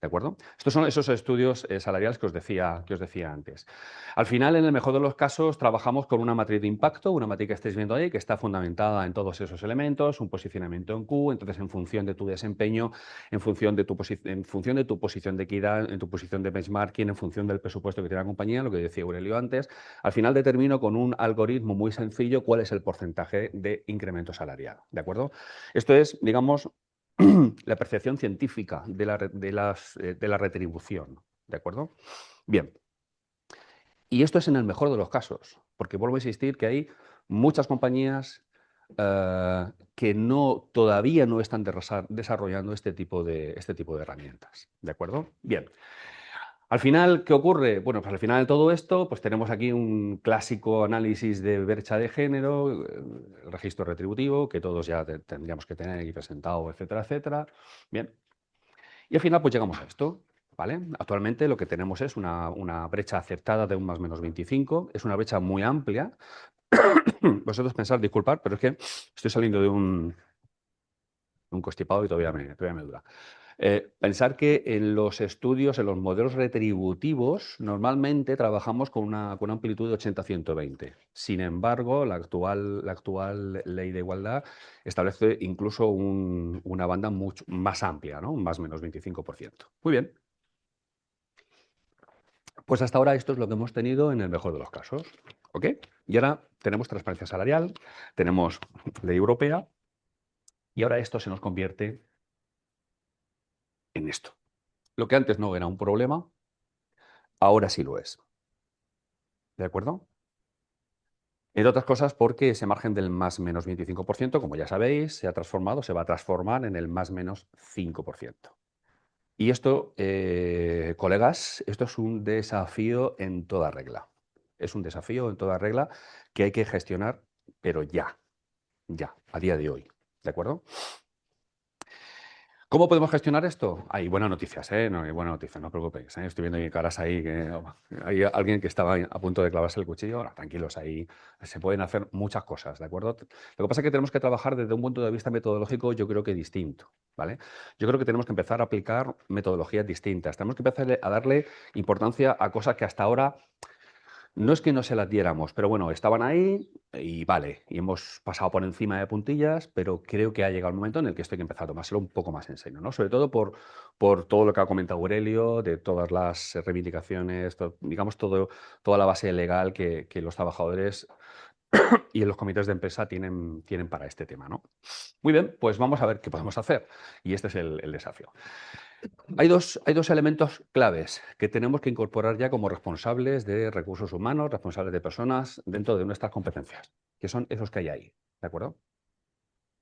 ¿De acuerdo? Estos son esos estudios salariales que os decía antes. Al final, en el mejor de los casos, trabajamos con una matriz de impacto, una matriz que estáis viendo ahí, que está fundamentada en todos esos elementos, un posicionamiento en Q, entonces en función de tu desempeño, en función de tu posición de equidad, en tu posición de benchmarking, en función del presupuesto que tiene la compañía, lo que decía Aurelio antes, al final determino con un algoritmo muy sencillo cuál es el porcentaje de incremento salarial. ¿De acuerdo? Esto es, digamos, la percepción científica de la retribución, ¿de acuerdo? Bien, y esto es en el mejor de los casos, porque vuelvo a insistir que hay muchas compañías que todavía no están desarrollando este tipo de herramientas, ¿de acuerdo? Bien, Al final, ¿qué ocurre? Bueno, pues al final de todo esto, pues tenemos aquí un clásico análisis de brecha de género, el registro retributivo, que todos ya tendríamos que tener aquí presentado, etcétera, etcétera. Bien. Y al final, pues llegamos a esto, ¿vale? Actualmente lo que tenemos es una brecha aceptada de un más menos 25, es una brecha muy amplia. Vosotros pensad, disculpad, pero es que estoy saliendo de un constipado y todavía me dura. Pensar que en los estudios, en los modelos retributivos, normalmente trabajamos con una amplitud de 80-120. Sin embargo, la actual ley de igualdad establece incluso una banda mucho más amplia, ¿no? Un más menos 25%. Muy bien. Pues hasta ahora esto es lo que hemos tenido en el mejor de los casos. ¿Ok? Y ahora tenemos transparencia salarial, tenemos ley europea, y ahora esto se nos convierte en esto. Lo que antes no era un problema, ahora sí lo es. ¿De acuerdo? Entre otras cosas porque ese margen del más menos 25%, como ya sabéis, se va a transformar en el más menos 5%. Y esto, colegas, esto es un desafío en toda regla. Es un desafío en toda regla que hay que gestionar, pero ya, a día de hoy. ¿De acuerdo? ¿Cómo podemos gestionar esto? Hay buenas noticias, ¿eh? No, hay buenas noticias, no os preocupéis, ¿eh? Estoy viendo caras ahí, que hay alguien que estaba a punto de clavarse el cuchillo. Ahora, tranquilos, ahí se pueden hacer muchas cosas, ¿de acuerdo? Lo que pasa es que tenemos que trabajar desde un punto de vista metodológico, yo creo que distinto, ¿vale? Yo creo que tenemos que empezar a aplicar metodologías distintas. Tenemos que empezar a darle importancia a cosas que hasta ahora no es que no se las diéramos, pero bueno, estaban ahí y vale, y hemos pasado por encima de puntillas, pero creo que ha llegado el momento en el que esto hay que empezar a tomárselo un poco más en serio, ¿no? Sobre todo por todo lo que ha comentado Aurelio, de todas las reivindicaciones, digamos, toda la base legal que los trabajadores y los comités de empresa tienen para este tema, ¿no? Muy bien, pues vamos a ver qué podemos hacer. Y este es el desafío. Hay dos elementos claves que tenemos que incorporar ya como responsables de recursos humanos, responsables de personas dentro de nuestras competencias, que son esos que hay ahí, ¿de acuerdo?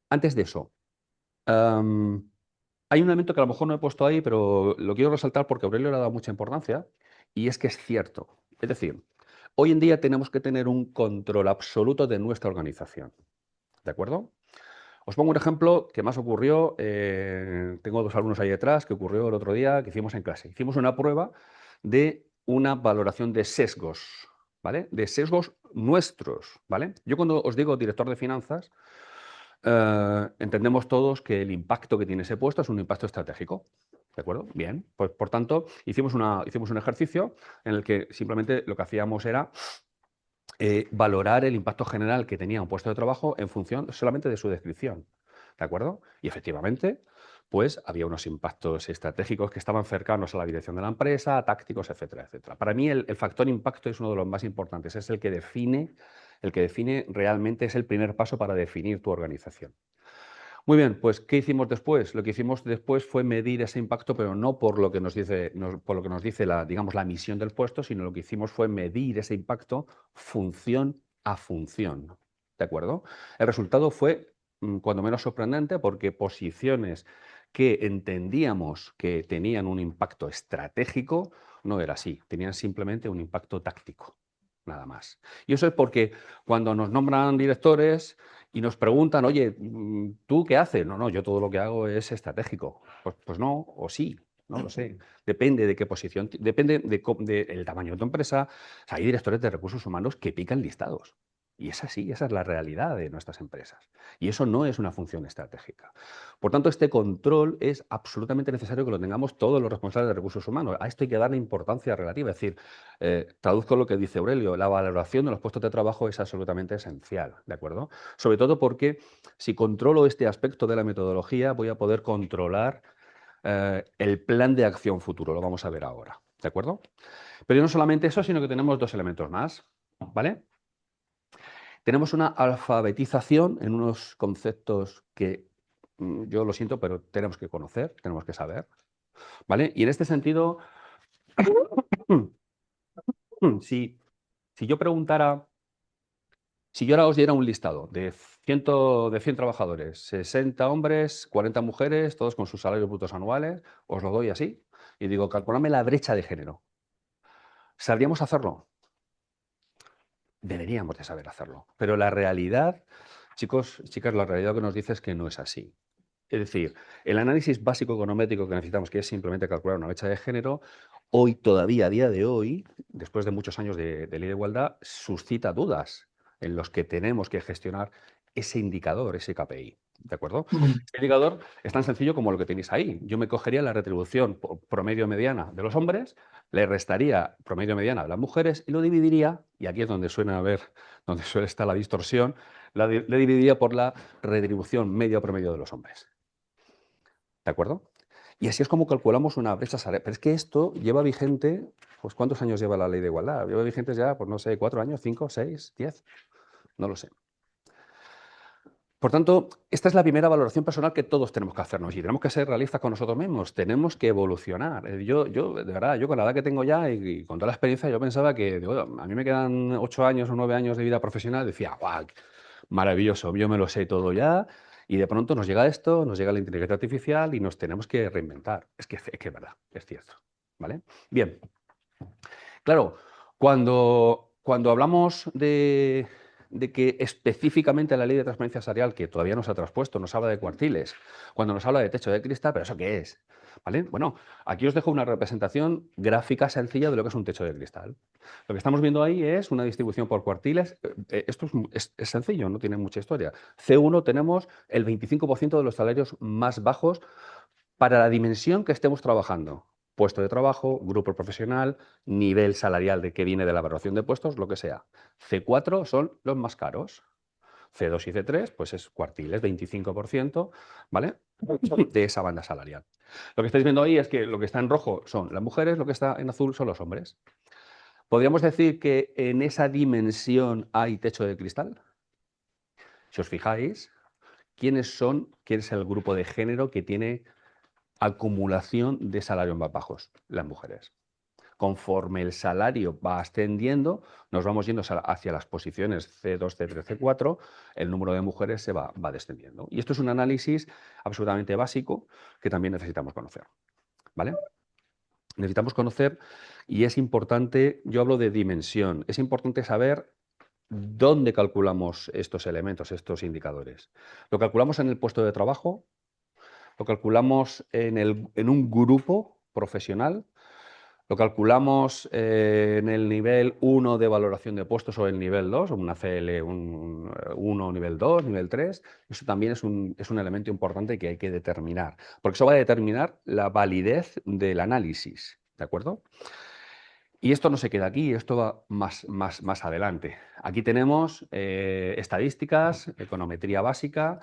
Antes de eso, hay un elemento que a lo mejor no he puesto ahí, pero lo quiero resaltar porque Aurelio le ha dado mucha importancia, y es que es cierto. Es decir, hoy en día tenemos que tener un control absoluto de nuestra organización, ¿de acuerdo? Os pongo un ejemplo que más ocurrió, tengo dos alumnos ahí detrás, que ocurrió el otro día, que hicimos en clase. Hicimos una prueba de una valoración de sesgos, ¿vale? De sesgos nuestros, ¿vale? Yo cuando os digo director de finanzas, entendemos todos que el impacto que tiene ese puesto es un impacto estratégico, ¿de acuerdo? Bien, pues por tanto, hicimos un ejercicio en el que simplemente lo que hacíamos era valorar el impacto general que tenía un puesto de trabajo en función solamente de su descripción, ¿de acuerdo? Y efectivamente, pues había unos impactos estratégicos que estaban cercanos a la dirección de la empresa, tácticos, etcétera, etcétera. Para mí el factor impacto es uno de los más importantes, es el que define realmente, es el primer paso para definir tu organización. Muy bien, pues ¿qué hicimos después? Lo que hicimos después fue medir ese impacto, pero no por lo que nos dice, digamos, la misión del puesto, sino lo que hicimos fue medir ese impacto función a función. ¿De acuerdo? El resultado fue, cuando menos sorprendente, porque posiciones que entendíamos que tenían un impacto estratégico, no era así, tenían simplemente un impacto táctico, nada más. Y eso es porque cuando nos nombran directores y nos preguntan, oye, ¿tú qué haces? No, yo todo lo que hago es estratégico. Pues no, o sí, no lo sé. Depende de qué posición, depende del tamaño de tu empresa. O sea, hay directores de recursos humanos que pican listados. Y es así, esa es la realidad de nuestras empresas. Y eso no es una función estratégica. Por tanto, este control es absolutamente necesario que lo tengamos todos los responsables de recursos humanos. A esto hay que darle importancia relativa. Es decir, traduzco lo que dice Aurelio, la valoración de los puestos de trabajo es absolutamente esencial, ¿de acuerdo? Sobre todo porque si controlo este aspecto de la metodología, voy a poder controlar el plan de acción futuro. Lo vamos a ver ahora, ¿de acuerdo? Pero no solamente eso, sino que tenemos dos elementos más, ¿vale? Tenemos una alfabetización en unos conceptos que yo lo siento, pero tenemos que conocer, tenemos que saber, ¿vale? Y en este sentido, si yo preguntara, si yo ahora os diera un listado de 100 trabajadores, 60 hombres, 40 mujeres, todos con sus salarios brutos anuales, os lo doy así, y digo, calculadme la brecha de género. ¿Sabríamos hacerlo? Deberíamos de saber hacerlo. Pero la realidad, chicos, chicas, la realidad que nos dice es que no es así. Es decir, el análisis básico econométrico que necesitamos, que es simplemente calcular una brecha de género, hoy todavía, a día de hoy, después de muchos años de ley de igualdad, suscita dudas en los que tenemos que gestionar ese indicador, ese KPI. ¿De acuerdo? Este indicador es tan sencillo como lo que tenéis ahí. Yo me cogería la retribución promedio mediana de los hombres, le restaría promedio mediana de las mujeres y lo dividiría, y aquí es donde donde suele estar la distorsión, le dividiría por la retribución media promedio de los hombres. ¿De acuerdo? Y así es como calculamos una brecha salarial. Pero es que esto lleva vigente, pues ¿cuántos años lleva la ley de igualdad? Lleva vigentes ya, pues no sé, 4 años, 5, 6, 10, no lo sé. Por tanto, esta es la primera valoración personal que todos tenemos que hacernos y tenemos que ser realistas con nosotros mismos, tenemos que evolucionar. De verdad, yo con la edad que tengo ya y con toda la experiencia, yo pensaba que digo, a mí me quedan 8 años o 9 años de vida profesional, decía, guau, maravilloso, yo me lo sé todo ya y de pronto nos llega esto, nos llega la inteligencia artificial y nos tenemos que reinventar. Es que es verdad, es cierto. ¿Vale? Bien. Claro, cuando hablamos de que específicamente la ley de transparencia salarial, que todavía no se ha traspuesto, nos habla de cuartiles, cuando nos habla de techo de cristal, ¿pero eso qué es? ¿Vale? Bueno, aquí os dejo una representación gráfica sencilla de lo que es un techo de cristal. Lo que estamos viendo ahí es una distribución por cuartiles. Esto es sencillo, no tiene mucha historia. C1 tenemos el 25% de los salarios más bajos para la dimensión que estemos trabajando. Puesto de trabajo, grupo profesional, nivel salarial de que viene de la evaluación de puestos, lo que sea. C4 son los más caros. C2 y C3, pues es cuartiles, 25%, ¿vale? De esa banda salarial. Lo que estáis viendo ahí es que lo que está en rojo son las mujeres, lo que está en azul son los hombres. ¿Podríamos decir que en esa dimensión hay techo de cristal? Si os fijáis, ¿quién es el grupo de género que tiene acumulación de salarios más bajos? Las mujeres. Conforme el salario va ascendiendo, nos vamos yendo hacia las posiciones C2, C3, C4, el número de mujeres se va descendiendo. Y esto es un análisis absolutamente básico que también necesitamos conocer. ¿Vale? Necesitamos conocer, y es importante, yo hablo de dimensión, es importante saber dónde calculamos estos elementos, estos indicadores. ¿Lo calculamos en el puesto de trabajo? ¿Lo calculamos en un grupo profesional? ¿Lo calculamos en el nivel 1 de valoración de puestos o el nivel 2, o una CL 1, nivel 2, nivel 3? Eso también es un elemento importante que hay que determinar, porque eso va a determinar la validez del análisis, ¿de acuerdo? Y esto no se queda aquí, esto va más adelante. Aquí tenemos estadísticas, econometría básica,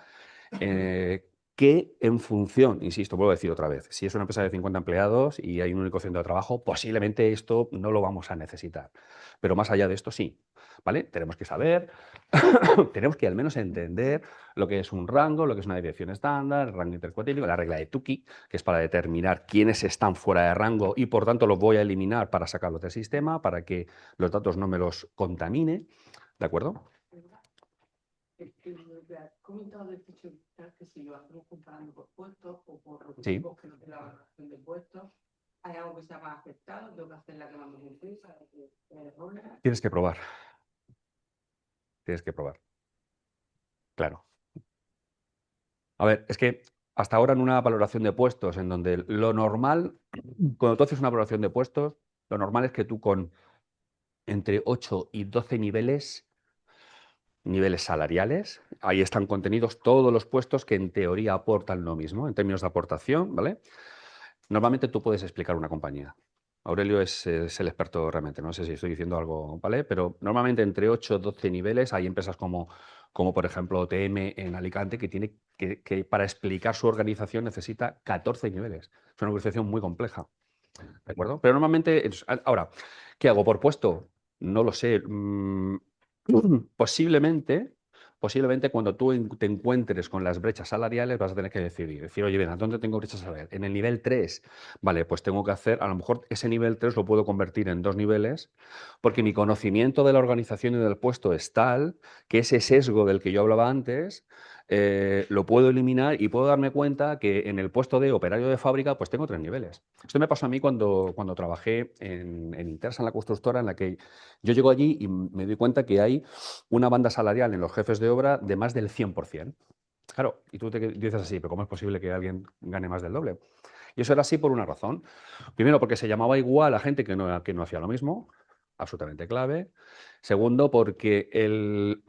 que en función, insisto, vuelvo a decir otra vez, si es una empresa de 50 empleados y hay un único centro de trabajo, posiblemente esto no lo vamos a necesitar. Pero más allá de esto, sí. ¿Vale? Tenemos que saber, tenemos que al menos entender lo que es un rango, lo que es una desviación estándar, el rango intercuartílico, la regla de Tukey, que es para determinar quiénes están fuera de rango y por tanto los voy a eliminar para sacarlos del sistema, para que los datos no me los contamine. ¿De acuerdo? Comentado del techo de cristal que si lo hacemos comparando por puestos o por los Sí. grupos que no tienen la valoración de puestos, ¿hay algo que sea más afectado? ¿Tengo que hacer la que más me compensa? Tienes que probar. Tienes que probar. Claro. A ver, es que hasta ahora en una valoración de puestos, en donde lo normal, cuando tú haces una valoración de puestos, lo normal es que tú con entre 8 y 12 niveles salariales, ahí están contenidos todos los puestos que en teoría aportan lo mismo, en términos de aportación, ¿vale? Normalmente tú puedes explicar una compañía. Aurelio es el experto realmente, no sé si estoy diciendo algo, ¿vale? Pero normalmente entre 8 y 12 niveles hay empresas como por ejemplo OTM en Alicante, que tiene que para explicar su organización necesita 14 niveles. Es una organización muy compleja, ¿de acuerdo? Pero normalmente, ahora, ¿qué hago por puesto? No lo sé. Posiblemente cuando tú te encuentres con las brechas salariales vas a tener que decir, oye, bien, ¿a dónde tengo brechas salariales? En el nivel 3, vale, pues tengo que hacer, a lo mejor ese nivel 3 lo puedo convertir en 2 niveles, porque mi conocimiento de la organización y del puesto es tal que ese sesgo del que yo hablaba antes lo puedo eliminar y puedo darme cuenta que en el puesto de operario de fábrica pues tengo 3 niveles. Esto me pasó a mí cuando trabajé en Intersa, en la constructora, en la que yo llego allí y me doy cuenta que hay una banda salarial en los jefes de obra de más del 100%. Claro, y tú te dices así, pero ¿cómo es posible que alguien gane más del doble? Y eso era así por una razón. Primero, porque se llamaba igual a gente que no hacía lo mismo, absolutamente clave. Segundo, porque el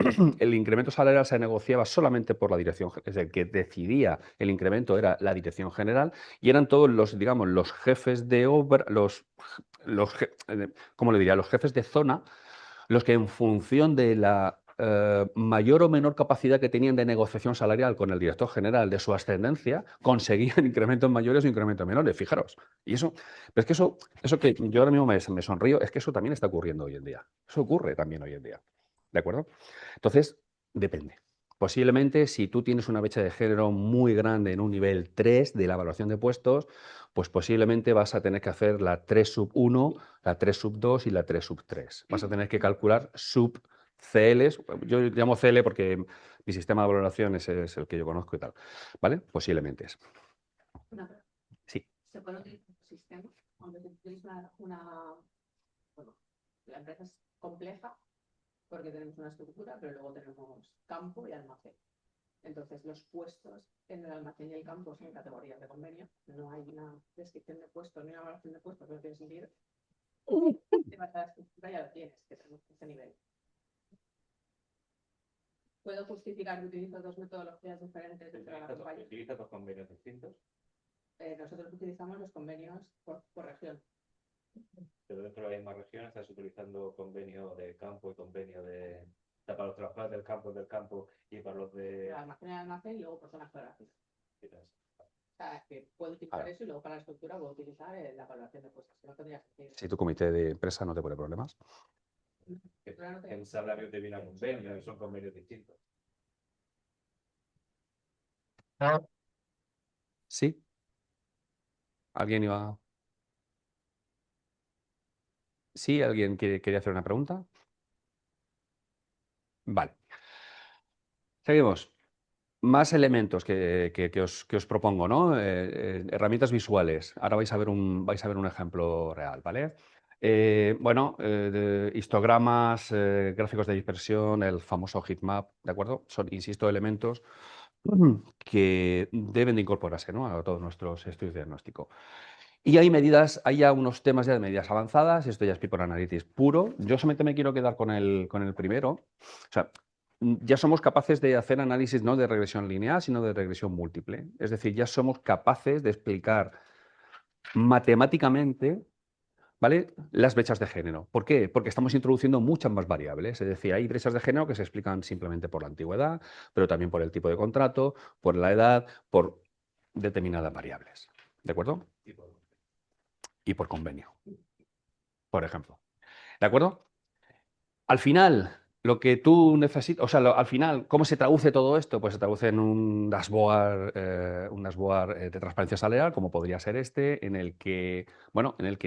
incremento salarial se negociaba solamente por la dirección, es decir, el que decidía el incremento era la dirección general y eran todos los, digamos, los jefes de obra, ¿cómo le diría? Los jefes de zona, los que en función de la mayor o menor capacidad que tenían de negociación salarial con el director general de su ascendencia, conseguían incrementos mayores o incrementos menores, fijaros. Y eso, pero es que eso que yo ahora mismo me sonrío, es que eso también está ocurriendo hoy en día. Eso ocurre también hoy en día. ¿De acuerdo? Entonces, depende. Posiblemente, si tú tienes una brecha de género muy grande en un nivel 3 de la evaluación de puestos, pues posiblemente vas a tener que hacer la 3 sub 1, la 3 sub 2 y la 3 sub 3. Vas a tener que calcular sub CLs. Yo llamo CL porque mi sistema de valoración es el que yo conozco y tal. ¿Vale? Posiblemente es. Sí. ¿Se puede utilizar un sistema? Aunque se utilice bueno, la empresa es compleja porque tenemos una estructura, pero luego tenemos campo y almacén. Entonces, los puestos en el almacén y el campo son categorías de convenio. No hay una descripción de puesto ni una evaluación de puesto, pero tienes que ir. Te vas a la estructura, ya lo tienes, que tenemos este nivel. ¿Puedo justificar que utilizo dos metodologías diferentes dentro de la compañía? ¿Utilizas dos convenios distintos? Nosotros utilizamos los convenios por región. Pero dentro de la misma región estás utilizando convenio de campo y convenio de... O sea, para los trabajadores del campo y para los de... Almacén y almacén y luego por zonas geográficas. O sea, que puedo utilizar eso y luego para la estructura puedo utilizar la evaluación de puestos. Que no tendría sentido. Si tu comité de empresa no te pone problemas. En salario te viene a convenio y son convenios distintos. Sí. ¿Alguien iba? ¿Sí? ¿Alguien quería hacer una pregunta? Vale. Seguimos. Más elementos que os propongo, ¿no? Herramientas visuales. Ahora vais a ver un ejemplo real, ¿vale? Histogramas, gráficos de dispersión, el famoso heatmap, ¿de acuerdo? Son, insisto, elementos que deben de incorporarse, ¿no?, a todos nuestros estudios de diagnóstico. Y hay ya unos temas ya de medidas avanzadas, esto ya es People Analytics puro. Yo solamente me quiero quedar con el primero. O sea, ya somos capaces de hacer análisis no de regresión lineal, sino de regresión múltiple. Es decir, ya somos capaces de explicar matemáticamente, ¿vale?, las brechas de género. ¿Por qué? Porque estamos introduciendo muchas más variables. Es decir, hay brechas de género que se explican simplemente por la antigüedad, pero también por el tipo de contrato, por la edad, por determinadas variables. ¿De acuerdo? Y por convenio, por ejemplo. ¿De acuerdo? Al final, lo que tú necesitas, o sea, al final, ¿cómo se traduce todo esto? Pues se traduce en un dashboard, de transparencia salarial, como podría ser este, en el que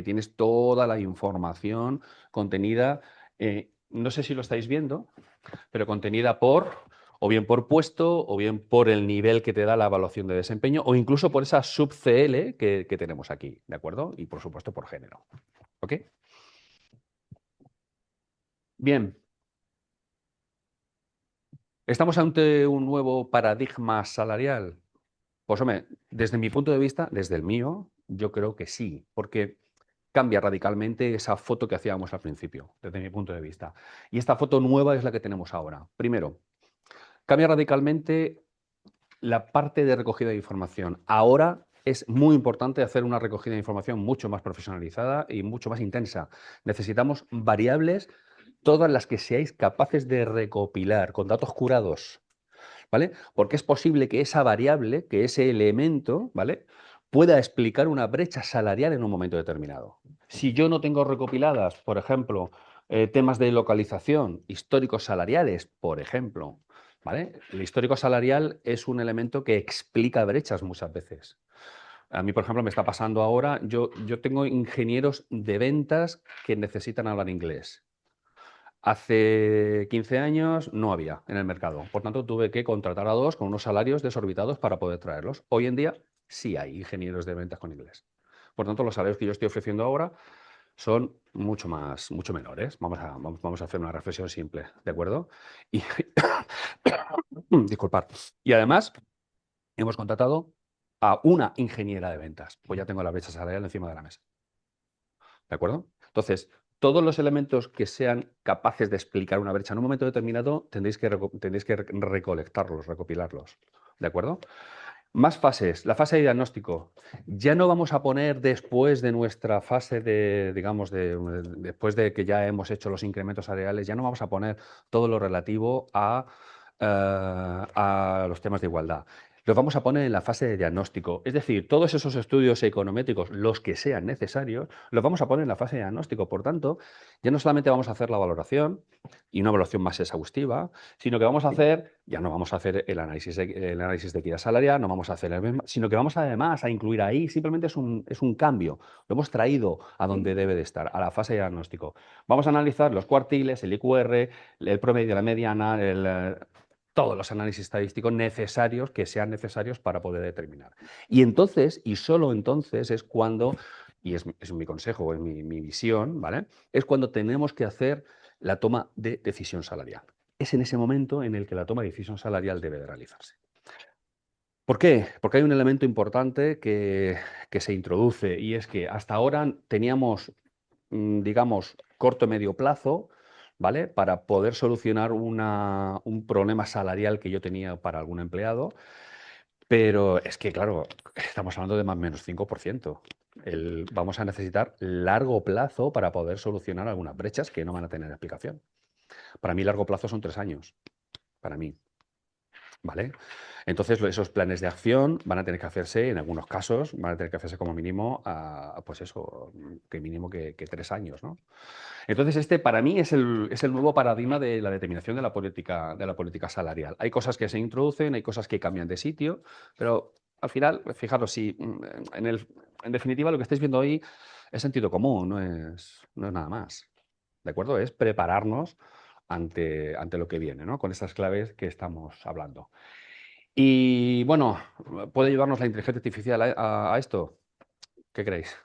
tienes toda la información contenida, no sé si lo estáis viendo, pero contenida o bien por puesto, o bien por el nivel que te da la evaluación de desempeño, o incluso por esa sub-CL que tenemos aquí, ¿de acuerdo? Y por supuesto por género. ¿Ok? Bien. ¿Estamos ante un nuevo paradigma salarial? Pues hombre, desde mi punto de vista, desde el mío, yo creo que sí, porque cambia radicalmente esa foto que hacíamos al principio, desde mi punto de vista. Y esta foto nueva es la que tenemos ahora. Primero, cambia radicalmente la parte de recogida de información. Ahora es muy importante hacer una recogida de información mucho más profesionalizada y mucho más intensa. Necesitamos variables, todas las que seáis capaces de recopilar con datos curados, ¿vale? Porque es posible que esa variable, que ese elemento, ¿vale?, pueda explicar una brecha salarial en un momento determinado. Si yo no tengo recopiladas, por ejemplo, temas de localización, históricos salariales, por ejemplo, ¿vale? El histórico salarial es un elemento que explica brechas muchas veces. A mí, por ejemplo, me está pasando ahora, yo tengo ingenieros de ventas que necesitan hablar inglés. Hace 15 años no había en el mercado. Por tanto, tuve que contratar a dos con unos salarios desorbitados para poder traerlos. Hoy en día sí hay ingenieros de ventas con inglés. Por tanto, los salarios que yo estoy ofreciendo ahora son mucho menores. Vamos a hacer una reflexión simple, ¿de acuerdo? Y disculpad. Y además, hemos contratado a una ingeniera de ventas. Pues ya tengo la brecha salarial encima de la mesa. ¿De acuerdo? Entonces, todos los elementos que sean capaces de explicar una brecha en un momento determinado, tendréis que recolectarlos, recopilarlos. ¿De acuerdo? Más fases. La fase de diagnóstico. Ya no vamos a poner después de nuestra fase de, digamos, después de que ya hemos hecho los incrementos salariales, ya no vamos a poner todo lo relativo a los temas de igualdad. Los vamos a poner en la fase de diagnóstico. Es decir, todos esos estudios econométricos, los que sean necesarios, los vamos a poner en la fase de diagnóstico. Por tanto, ya no solamente vamos a hacer la valoración y una evaluación más exhaustiva, sino que vamos a hacer, ya no vamos a hacer el análisis de equidad salarial, no vamos a hacer el mismo, sino que vamos además a incluir ahí, simplemente es un cambio. Lo hemos traído a donde debe de estar, a la fase de diagnóstico. Vamos a analizar los cuartiles, el IQR, el promedio, la mediana, todos los análisis estadísticos necesarios que sean necesarios para poder determinar. Y entonces, y solo entonces, es cuando, y es mi consejo, es mi visión, ¿vale? Es cuando tenemos que hacer la toma de decisión salarial. Es en ese momento en el que la toma de decisión salarial debe de realizarse. ¿Por qué? Porque hay un elemento importante que se introduce y es que hasta ahora teníamos, digamos, corto y medio plazo, ¿vale? Para poder solucionar un problema salarial que yo tenía para algún empleado, pero es que, claro, estamos hablando de más o menos 5%. Vamos a necesitar largo plazo para poder solucionar algunas brechas que no van a tener explicación. Para mí, largo plazo son 3 años, para mí. ¿Vale? Entonces, esos planes de acción van a tener que hacerse, en algunos casos, van a tener que hacerse como mínimo, pues eso, que mínimo que 3 años, ¿no? Entonces, este para mí es el nuevo paradigma de la determinación de la política salarial. Hay cosas que se introducen, hay cosas que cambian de sitio, pero al final, fijaros, si en definitiva lo que estáis viendo hoy es sentido común, no es nada más. ¿De acuerdo? Es prepararnos ante lo que viene, ¿no? Con estas claves que estamos hablando. Y bueno, ¿puede llevarnos la inteligencia artificial a esto? ¿Qué creéis?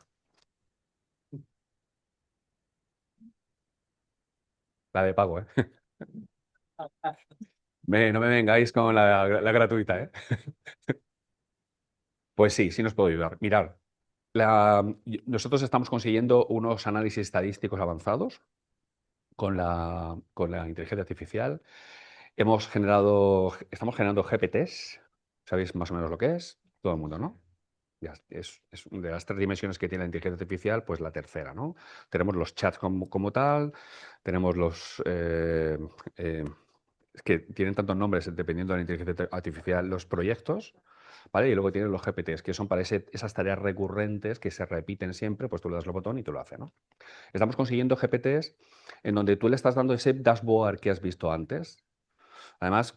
La de pago, ¿eh? No me vengáis con la gratuita, ¿eh? Pues sí, sí nos puedo ayudar. Mirad, nosotros estamos consiguiendo unos análisis estadísticos avanzados con la inteligencia artificial. Estamos generando GPTs. ¿Sabéis más o menos lo que es? Todo el mundo, ¿no? Ya es de las 3 dimensiones que tiene la inteligencia artificial, pues la tercera, ¿no? Tenemos los chats como tal, tenemos es que tienen tantos nombres dependiendo de la inteligencia artificial, los proyectos, ¿vale? Y luego tienen los GPTs, que son para esas tareas recurrentes que se repiten siempre, pues tú le das el botón y te lo hace, ¿no? Estamos consiguiendo GPTs en donde tú le estás dando ese dashboard que has visto antes. Además,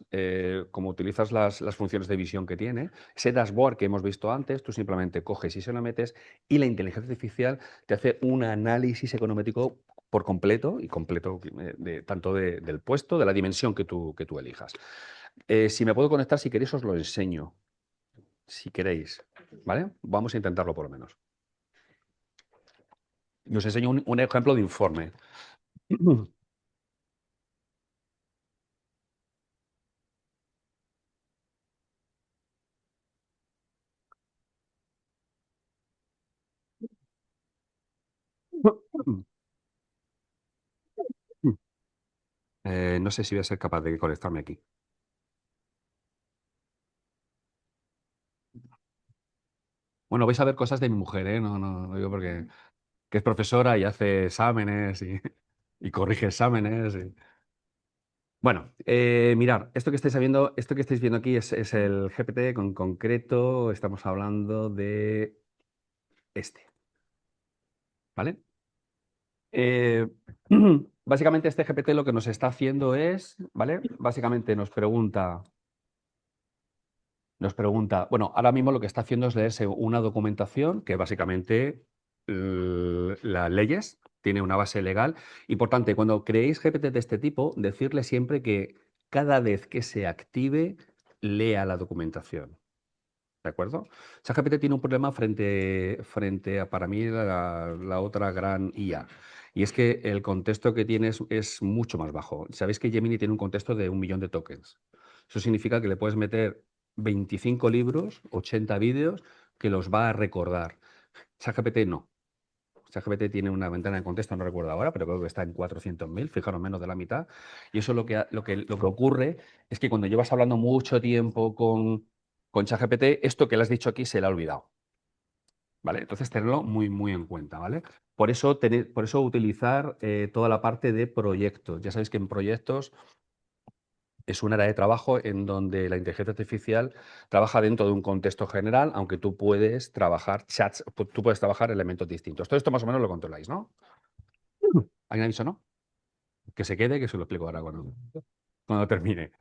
como utilizas las funciones de visión que tiene, ese dashboard que hemos visto antes, tú simplemente coges y se lo metes y la inteligencia artificial te hace un análisis econométrico por completo y completo tanto del puesto, de la dimensión que tú elijas. Si me puedo conectar, si queréis, os lo enseño. Si queréis, ¿vale? Vamos a intentarlo por lo menos. Y os enseño un ejemplo de informe. No sé si voy a ser capaz de conectarme aquí. Bueno, vais a ver cosas de mi mujer, ¿eh? No digo porque que es profesora y hace exámenes y corrige exámenes. Bueno, mirad, esto que estáis viendo aquí es el GPT con concreto, estamos hablando de este, ¿vale? Eh, básicamente este GPT lo que nos está haciendo es, ¿vale? Básicamente bueno, ahora mismo lo que está haciendo es leerse una documentación que básicamente las leyes Tiene una base legal. Importante, cuando creéis GPT de este tipo, decirle siempre que cada vez que se active, lea la documentación. ¿De acuerdo? ChatGPT tiene un problema frente a, para mí, la otra gran IA. Y es que el contexto que tiene es mucho más bajo. Sabéis que Gemini tiene un contexto de 1 millón de tokens. Eso significa que le puedes meter 25 libros, 80 vídeos, que los va a recordar. ChatGPT no. ChatGPT tiene una ventana de contexto, no recuerdo ahora, pero creo que está en 400.000, fijaros, menos de la mitad. Y eso lo que ocurre es que cuando llevas hablando mucho tiempo con ChatGPT, esto que le has dicho aquí se le ha olvidado. ¿Vale? Entonces, tenerlo muy, muy en cuenta, ¿vale? Por eso utilizar toda la parte de proyectos. Ya sabéis que en proyectos es un área de trabajo en donde la inteligencia artificial trabaja dentro de un contexto general, aunque tú puedes trabajar chats, tú puedes trabajar elementos distintos. Todo esto más o menos lo controláis, ¿no? ¿Alguien aviso, no? Que se quede, que se lo explico ahora cuando termine.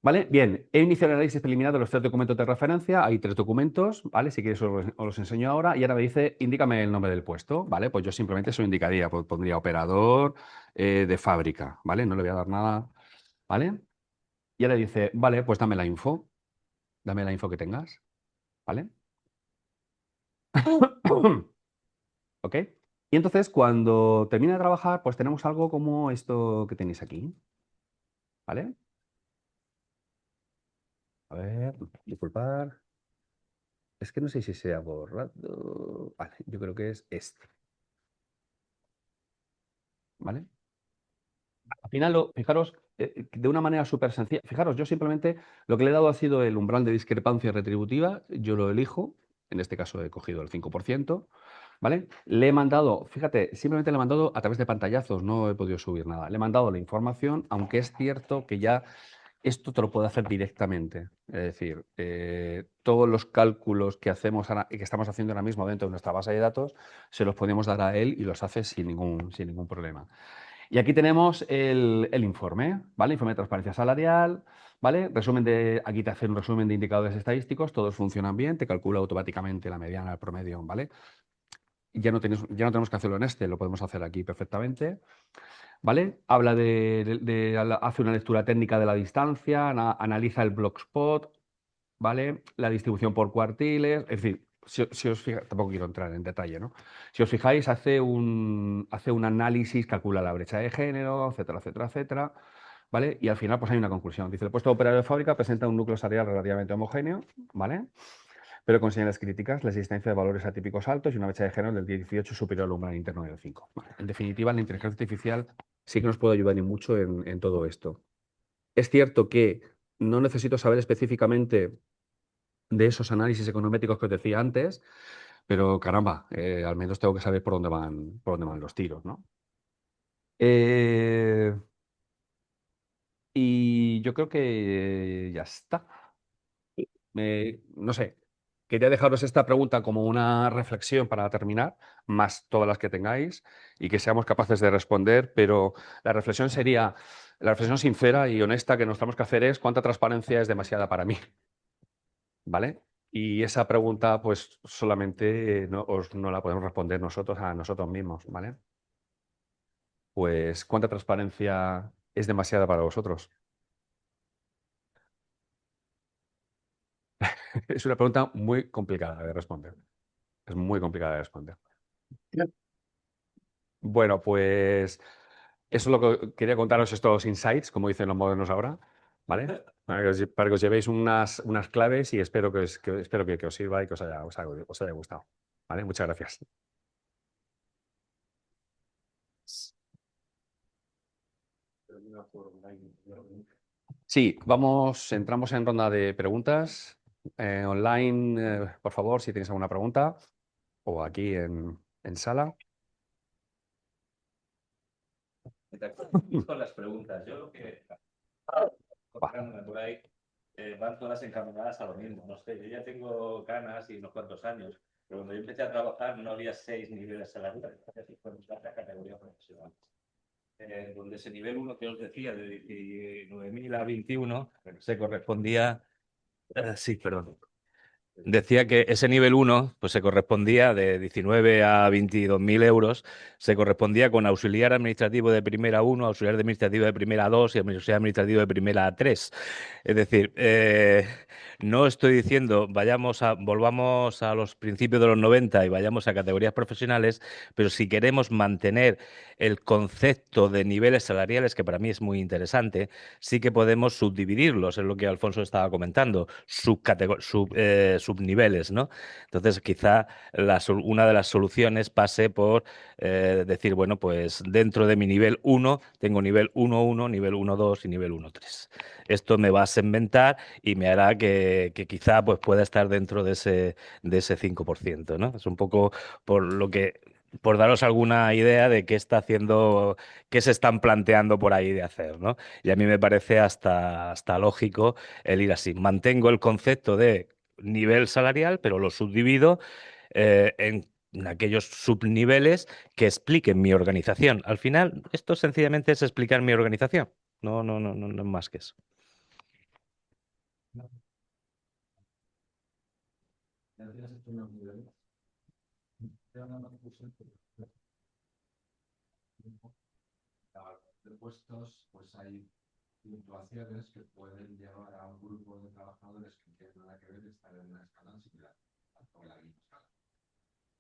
¿Vale? Bien, he iniciado el análisis preliminar de los 3 documentos de referencia. Hay 3 documentos, ¿vale? Si quieres os los enseño ahora. Y ahora me dice, indícame el nombre del puesto, ¿vale? Pues yo simplemente se lo indicaría, pues pondría operador de fábrica, ¿vale? No le voy a dar nada, ¿vale? Y ahora dice, vale, pues dame la info que tengas, ¿vale? ¿Ok? Y entonces, cuando termina de trabajar, pues tenemos algo como esto que tenéis aquí, ¿vale? A ver, disculpad. Es que no sé si se ha borrado. Vale, yo creo que es este, ¿vale? Al final, fijaros, de una manera súper sencilla. Fijaros, yo simplemente lo que le he dado ha sido el umbral de discrepancia retributiva. Yo lo elijo. En este caso he cogido el 5%. ¿Vale? Le he mandado, fíjate, simplemente le he mandado a través de pantallazos, no he podido subir nada. Le he mandado la información, aunque es cierto que ya esto te lo puede hacer directamente. Es decir, todos los cálculos que hacemos y que estamos haciendo ahora mismo dentro de nuestra base de datos, se los podemos dar a él y los hace sin ningún problema. Y aquí tenemos el informe, ¿vale? Informe de transparencia salarial, ¿vale? Aquí te hace un resumen de indicadores estadísticos, todos funcionan bien, te calcula automáticamente la mediana, el promedio, ¿vale? Ya no tenemos que hacerlo en este, lo podemos hacer aquí perfectamente, ¿vale? Hace una lectura técnica de la distancia, analiza el block spot, ¿vale? La distribución por cuartiles, es decir, si os fijáis, tampoco quiero entrar en detalle, ¿no? Si os fijáis, hace un análisis, calcula la brecha de género, etcétera, etcétera, etcétera, ¿vale? Y al final, pues hay una conclusión. Dice, el puesto de operario de fábrica presenta un núcleo salarial relativamente homogéneo, ¿vale? Pero con señales críticas, la existencia de valores atípicos altos y una brecha de género del 18 superior al umbral interno del 5. Vale. En definitiva, la inteligencia artificial sí que nos puede ayudar y mucho en todo esto. Es cierto que no necesito saber específicamente de esos análisis econométricos que os decía antes, pero caramba, al menos tengo que saber por dónde van los tiros, ¿no? Eh, y yo creo que ya está. No sé, quería dejaros esta pregunta como una reflexión para terminar, más todas las que tengáis, y que seamos capaces de responder, pero la reflexión sería, la reflexión sincera y honesta que nos tenemos que hacer es ¿cuánta transparencia es demasiada para mí? ¿Vale? Y esa pregunta, pues solamente no la podemos responder nosotros a nosotros mismos, ¿vale? Pues ¿cuánta transparencia es demasiada para vosotros? Es una pregunta muy complicada de responder. Es muy complicada de responder. Bueno, pues eso es lo que quería contaros, estos insights, como dicen los modernos ahora, ¿vale? Para que os llevéis unas claves y espero que os sirva y que os haya gustado. ¿Vale? Muchas gracias. Sí, entramos en ronda de preguntas. Online, por favor, si tenéis alguna pregunta, o aquí en sala. Con las preguntas, yo lo que Va. encontrándome por ahí van todas encaminadas a lo mismo. No sé, yo ya tengo ganas y unos cuantos años, pero cuando yo empecé a trabajar no había 6 niveles salariales, así fue la categoría profesional. Donde ese nivel 1 que os decía, de 19.000 a 21, se correspondía. Sí, perdón. Decía que ese nivel uno pues se correspondía de 19 a 22.000 euros, se correspondía con auxiliar administrativo de primera uno, auxiliar administrativo de primera 2 y auxiliar administrativo de primera 3. Es decir, no estoy diciendo volvamos a los principios de los 90 y vayamos a categorías profesionales, pero si queremos mantener el concepto de niveles salariales, que para mí es muy interesante, sí que podemos subdividirlos, es lo que Alfonso estaba comentando, subniveles, ¿no? Entonces, quizá una de las soluciones pase por decir, bueno, pues dentro de mi nivel uno tengo nivel 1.1, nivel 1.2 y nivel 1.3. Esto me va a segmentar y me hará que quizá pues, pueda estar dentro de ese 5%, ¿no? Es un poco por daros alguna idea de qué está haciendo, qué se están planteando por ahí de hacer, ¿no? Y a mí me parece hasta lógico el ir así. Mantengo el concepto de nivel salarial, pero lo subdivido en aquellos subniveles que expliquen mi organización. Al final, esto sencillamente es explicar mi organización. No es más que eso. De puestos, pues hay fluctuaciones que pueden llevar a un grupo de trabajadores que no tienen nada que ver estar en una escala similar, o en la misma escala.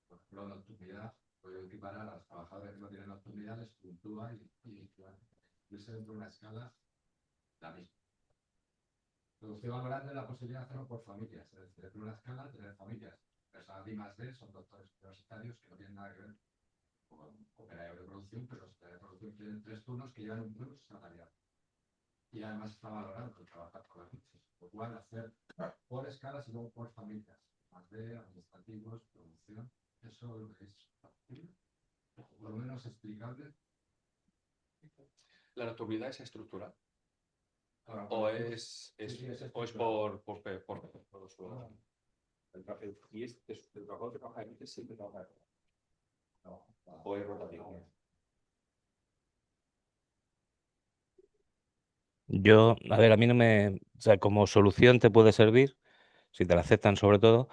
Por ejemplo, la nocturnidad puede equiparar a los trabajadores que no tienen nocturnidad, les fluctúa y irse dentro de una escala la misma. Luego estoy valorando la posibilidad de hacerlo por familias, es decir, dentro de una escala tener familias. Personas D+D son doctores universitarios que no tienen nada que ver con operarios de producción, pero los operarios de producción tienen 3 turnos que llevan un plus salarial. Y además está valorando trabajar con las noches. Lo cual hacer por escalas y luego por familias. Más de administrativos, producción. Eso es factible, por lo menos explicable. ¿La nocturnidad es estructural? Ahora, ¿O sí, es o es por su... Y el trabajo que trabaja en siempre trabaja o es rotativo. Yo, a ver, a mí no me, o sea, como solución te puede servir, si te la aceptan sobre todo.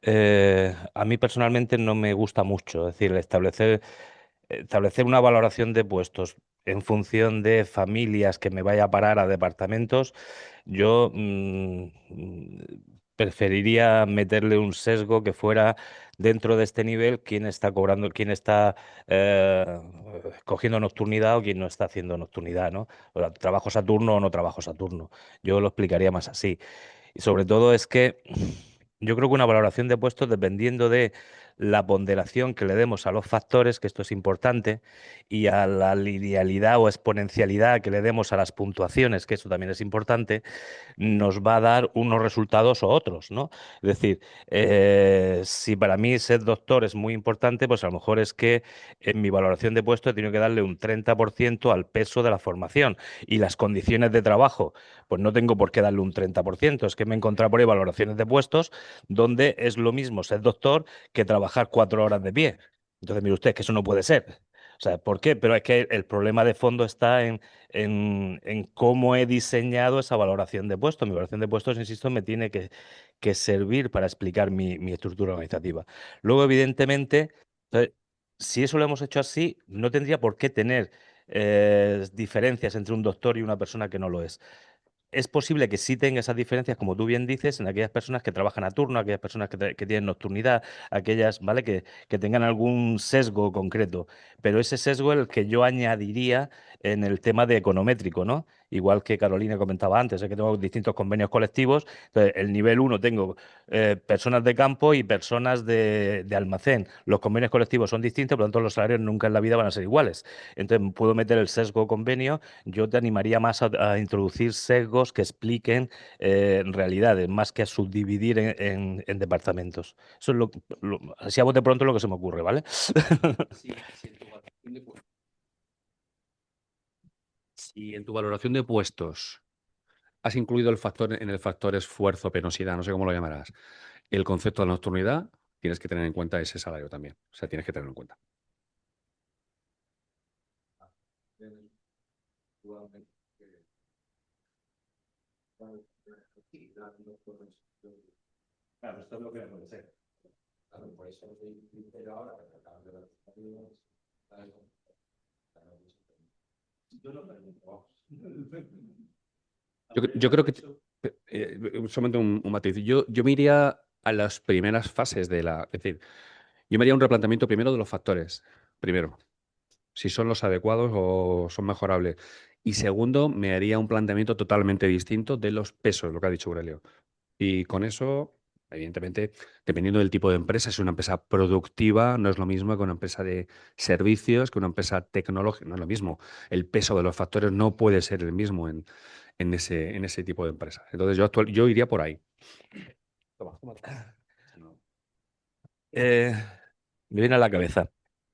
A mí personalmente no me gusta mucho, es decir, establecer una valoración de puestos en función de familias que me vaya a parar a departamentos. Yo preferiría meterle un sesgo que fuera dentro de este nivel quién está cobrando, quién está eh, cogiendo nocturnidad o quién no está haciendo nocturnidad, ¿no? O sea, trabajo Saturno o no trabajo Saturno. Yo lo explicaría más así. Y sobre todo es que yo creo que una valoración de puestos, dependiendo de la ponderación que le demos a los factores, que esto es importante, y a la linealidad o exponencialidad que le demos a las puntuaciones, que esto también es importante, nos va a dar unos resultados o otros, ¿no? Es decir, si para mí ser doctor es muy importante, pues a lo mejor es que en mi valoración de puesto he tenido que darle un 30% al peso de la formación y las condiciones de trabajo, pues no tengo por qué darle un 30%, es que me he encontrado por ahí valoraciones de puestos donde es lo mismo ser doctor que trabajar 4 horas de pie. Entonces, mire usted, que eso no puede ser. O sea, ¿por qué? Pero es que el problema de fondo está en cómo he diseñado esa valoración de puestos. Mi valoración de puestos, insisto, me tiene que servir para explicar mi estructura organizativa. Luego, evidentemente, si eso lo hemos hecho así, no tendría por qué tener diferencias entre un doctor y una persona que no lo es. Es posible que sí tenga esas diferencias, como tú bien dices, en aquellas personas que trabajan a turno, aquellas personas que tienen nocturnidad, aquellas, ¿vale? Que tengan algún sesgo concreto. Pero ese sesgo es el que yo añadiría en el tema de econométrico, ¿no? Igual que Carolina comentaba antes, es que tengo distintos convenios colectivos. Entonces, el nivel uno tengo personas de campo y personas de almacén. Los convenios colectivos son distintos, por lo tanto, los salarios nunca en la vida van a ser iguales. Entonces, puedo meter el sesgo convenio. Yo te animaría más a introducir sesgos que expliquen realidades, más que a subdividir en departamentos. Eso es así a bote pronto lo que se me ocurre, ¿vale? Si en tu valoración de puestos has incluido en el factor esfuerzo, penosidad, no sé cómo lo llamarás, el concepto de la nocturnidad, tienes que tener en cuenta ese salario también. O sea, tienes que tenerlo en cuenta. Claro, esto es lo que puede ser. Claro, por eso el criterio ahora que acabas de ver, ¿sabes? Yo lo permito, vamos. Yo creo que, solamente un matiz, yo me iría a las primeras fases de la, es decir, yo me haría un replanteamiento primero de los factores, primero, si son los adecuados o son mejorables. Y segundo, me haría un planteamiento totalmente distinto de los pesos, lo que ha dicho Aurelio. Y con eso, evidentemente, dependiendo del tipo de empresa, si una empresa productiva no es lo mismo que una empresa de servicios, que una empresa tecnológica, no es lo mismo. El peso de los factores no puede ser el mismo en ese tipo de empresas. Entonces yo iría por ahí. Me viene a la cabeza.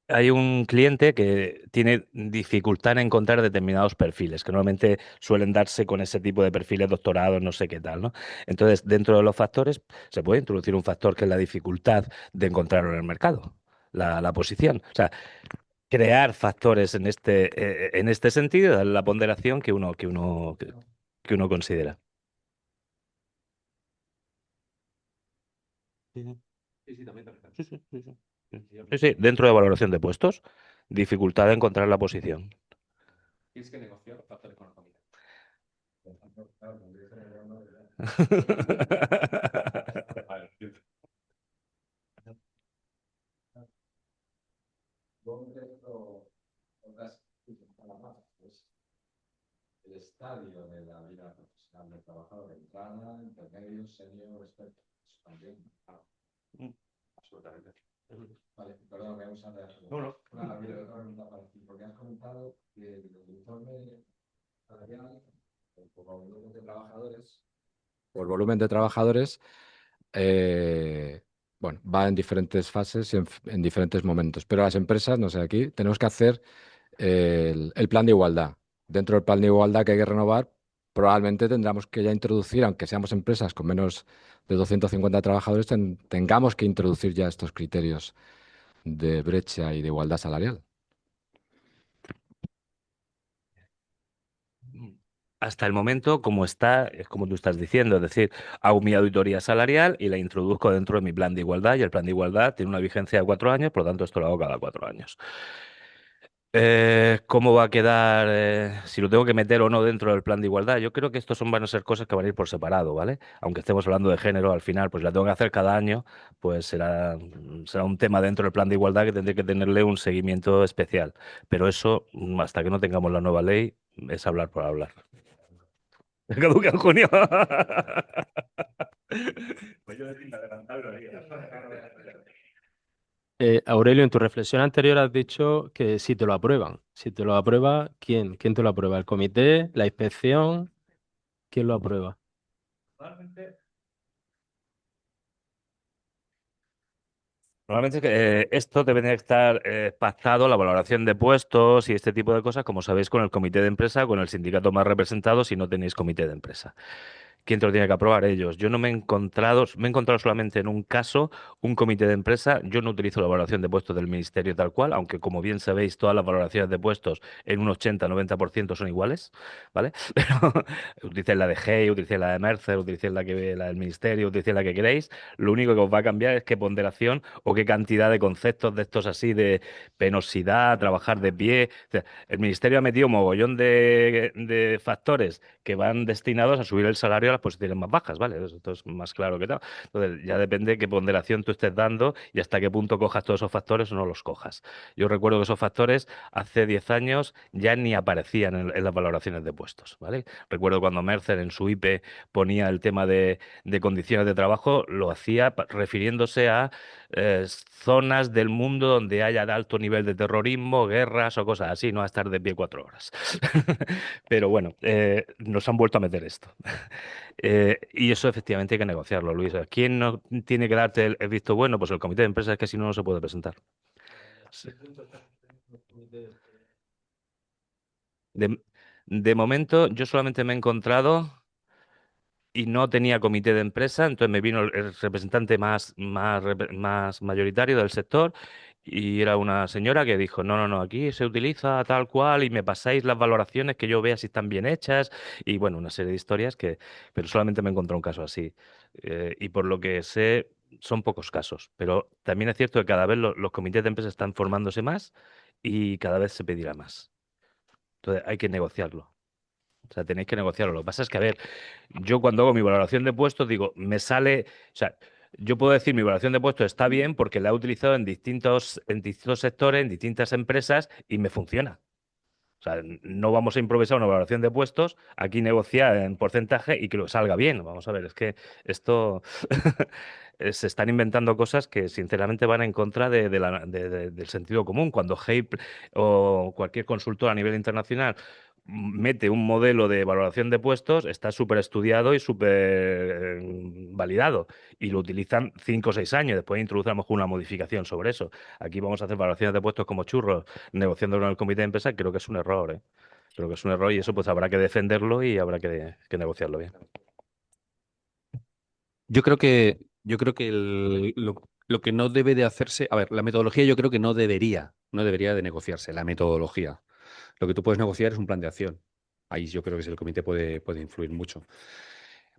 Hay un cliente que tiene dificultad en encontrar determinados perfiles, que normalmente suelen darse con ese tipo de perfiles, doctorados, no sé qué tal, ¿no? Entonces, dentro de los factores, se puede introducir un factor que es la dificultad de encontrarlo en el mercado, la posición. O sea, crear factores en este sentido, darle la ponderación que uno considera. Sí, sí. Sí, sí, también perfecto. Sí, sí, sí, sí. Sí, sí, dentro de valoración de puestos, dificultad de encontrar la posición. Tienes que negociar los factores con la comida. Claro, tendría que ser el grano de- ¿Dónde otras más? Pues el estadio de la vida profesional del trabajador, entrada, intermedio, senior, experto. Eso también. Absolutamente. Vale, perdón, voy a usar No, no. una pregunta para ti, porque has comentado que el informe salarial, por volumen de trabajadores, por volumen de trabajadores, bueno, va en diferentes fases y en diferentes momentos. Pero las empresas, no sé, aquí tenemos que hacer el plan de igualdad. Dentro del plan de igualdad que hay que renovar, probablemente tendremos que ya introducir, aunque seamos empresas con menos de 250 trabajadores, tengamos que introducir ya estos criterios de brecha y de igualdad salarial. Hasta el momento, como está, es como tú estás diciendo, es decir, hago mi auditoría salarial y la introduzco dentro de mi plan de igualdad y el plan de igualdad tiene una vigencia de 4 años, por lo tanto esto lo hago cada 4 años. ¿Cómo va a quedar, si lo tengo que meter o no dentro del plan de igualdad? Yo creo que estos van a ser cosas que van a ir por separado, ¿vale? Aunque estemos hablando de género, al final, pues la tengo que hacer cada año, pues será un tema dentro del plan de igualdad que tendré que tenerle un seguimiento especial. Pero eso, hasta que no tengamos la nueva ley, es hablar por hablar. Caduca en junio. Pues yo de tinta adelantado, Aurelio, en tu reflexión anterior has dicho que si te lo aprueban. Si te lo aprueba, ¿quién? ¿Quién te lo aprueba? ¿El comité? ¿La inspección? ¿Quién lo aprueba? Normalmente esto debe de estar pactado, la valoración de puestos y este tipo de cosas, como sabéis, con el comité de empresa, con el sindicato más representado, si no tenéis comité de empresa. ¿Quién te lo tiene que aprobar? Ellos. Yo no me he encontrado solamente en un caso un comité de empresa. Yo no utilizo la valoración de puestos del ministerio tal cual, aunque como bien sabéis, todas las valoraciones de puestos en un 80-90% son iguales, ¿vale? Pero utilicéis la de GEI, utilicéis la de Mercer, utilicéis la del ministerio, utilicéis la que queréis. Lo único que os va a cambiar es qué ponderación o qué cantidad de conceptos de estos así de penosidad, trabajar de pie. O sea, el ministerio ha metido un mogollón de factores que van destinados a subir el salario a las posiciones más bajas, ¿vale? Esto es más claro que tal. Entonces, ya depende qué ponderación tú estés dando y hasta qué punto cojas todos esos factores o no los cojas. Yo recuerdo que esos factores hace 10 años ya ni aparecían en las valoraciones de puestos, ¿vale? Recuerdo cuando Mercer en su IP ponía el tema de condiciones de trabajo, lo hacía refiriéndose a zonas del mundo donde haya de alto nivel de terrorismo, guerras o cosas así, no a estar de pie 4 horas. Pero bueno, nos han vuelto a meter esto. Y eso efectivamente hay que negociarlo, Luis. ¿Quién no tiene que darte el visto bueno? Pues el comité de empresas, que si no, no se puede presentar. Sí. De, de momento, yo solamente me he encontrado y no tenía comité de empresa, entonces me vino el representante más mayoritario del sector Y era una señora que dijo, no, no, no, aquí se utiliza tal cual y me pasáis las valoraciones que yo vea si están bien hechas y bueno, una serie de historias que, pero solamente me encontré un caso así. Y por lo que sé, son pocos casos, pero también es cierto que cada vez los comités de empresa están formándose más y cada vez se pedirá más. Entonces hay que negociarlo. O sea, tenéis que negociarlo. Lo que pasa es que, a ver, yo cuando hago mi valoración de puestos, digo, me sale, o sea, yo puedo decir mi valoración de puestos está bien porque la he utilizado en distintos sectores, en distintas empresas y me funciona. O sea, no vamos a improvisar una valoración de puestos, aquí negociar en porcentaje y que lo salga bien. Vamos a ver, es que esto se están inventando cosas que sinceramente van en contra del sentido común. Cuando HAPE o cualquier consultor a nivel internacional mete un modelo de valoración de puestos, está súper estudiado y súper validado y lo utilizan 5 o 6 años. Después introducen a lo mejor una modificación sobre eso. Aquí vamos a hacer valoraciones de puestos como churros negociando con el comité de empresa, creo que es un error, ¿eh? Creo que es un error y eso pues habrá que defenderlo y habrá que negociarlo bien. Yo creo que lo que no debe de hacerse, a ver, la metodología yo creo que no debería de negociarse, la metodología. Lo que tú puedes negociar es un plan de acción. Ahí yo creo que sí, el comité puede influir mucho.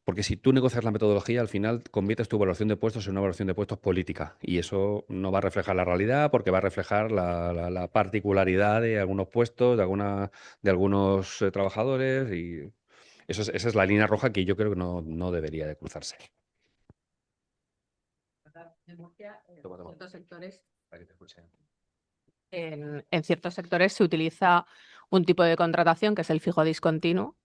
Porque si tú negocias la metodología, al final conviertes tu evaluación de puestos en una evaluación de puestos política. Y eso no va a reflejar la realidad porque va a reflejar la particularidad de algunos puestos, de algunos trabajadores. Y esa es la línea roja que yo creo que no debería de cruzarse. De Murcia, Toma, toma. ciertos sectores, Para que te escuche. en ciertos sectores se utiliza un tipo de contratación que es el fijo discontinuo,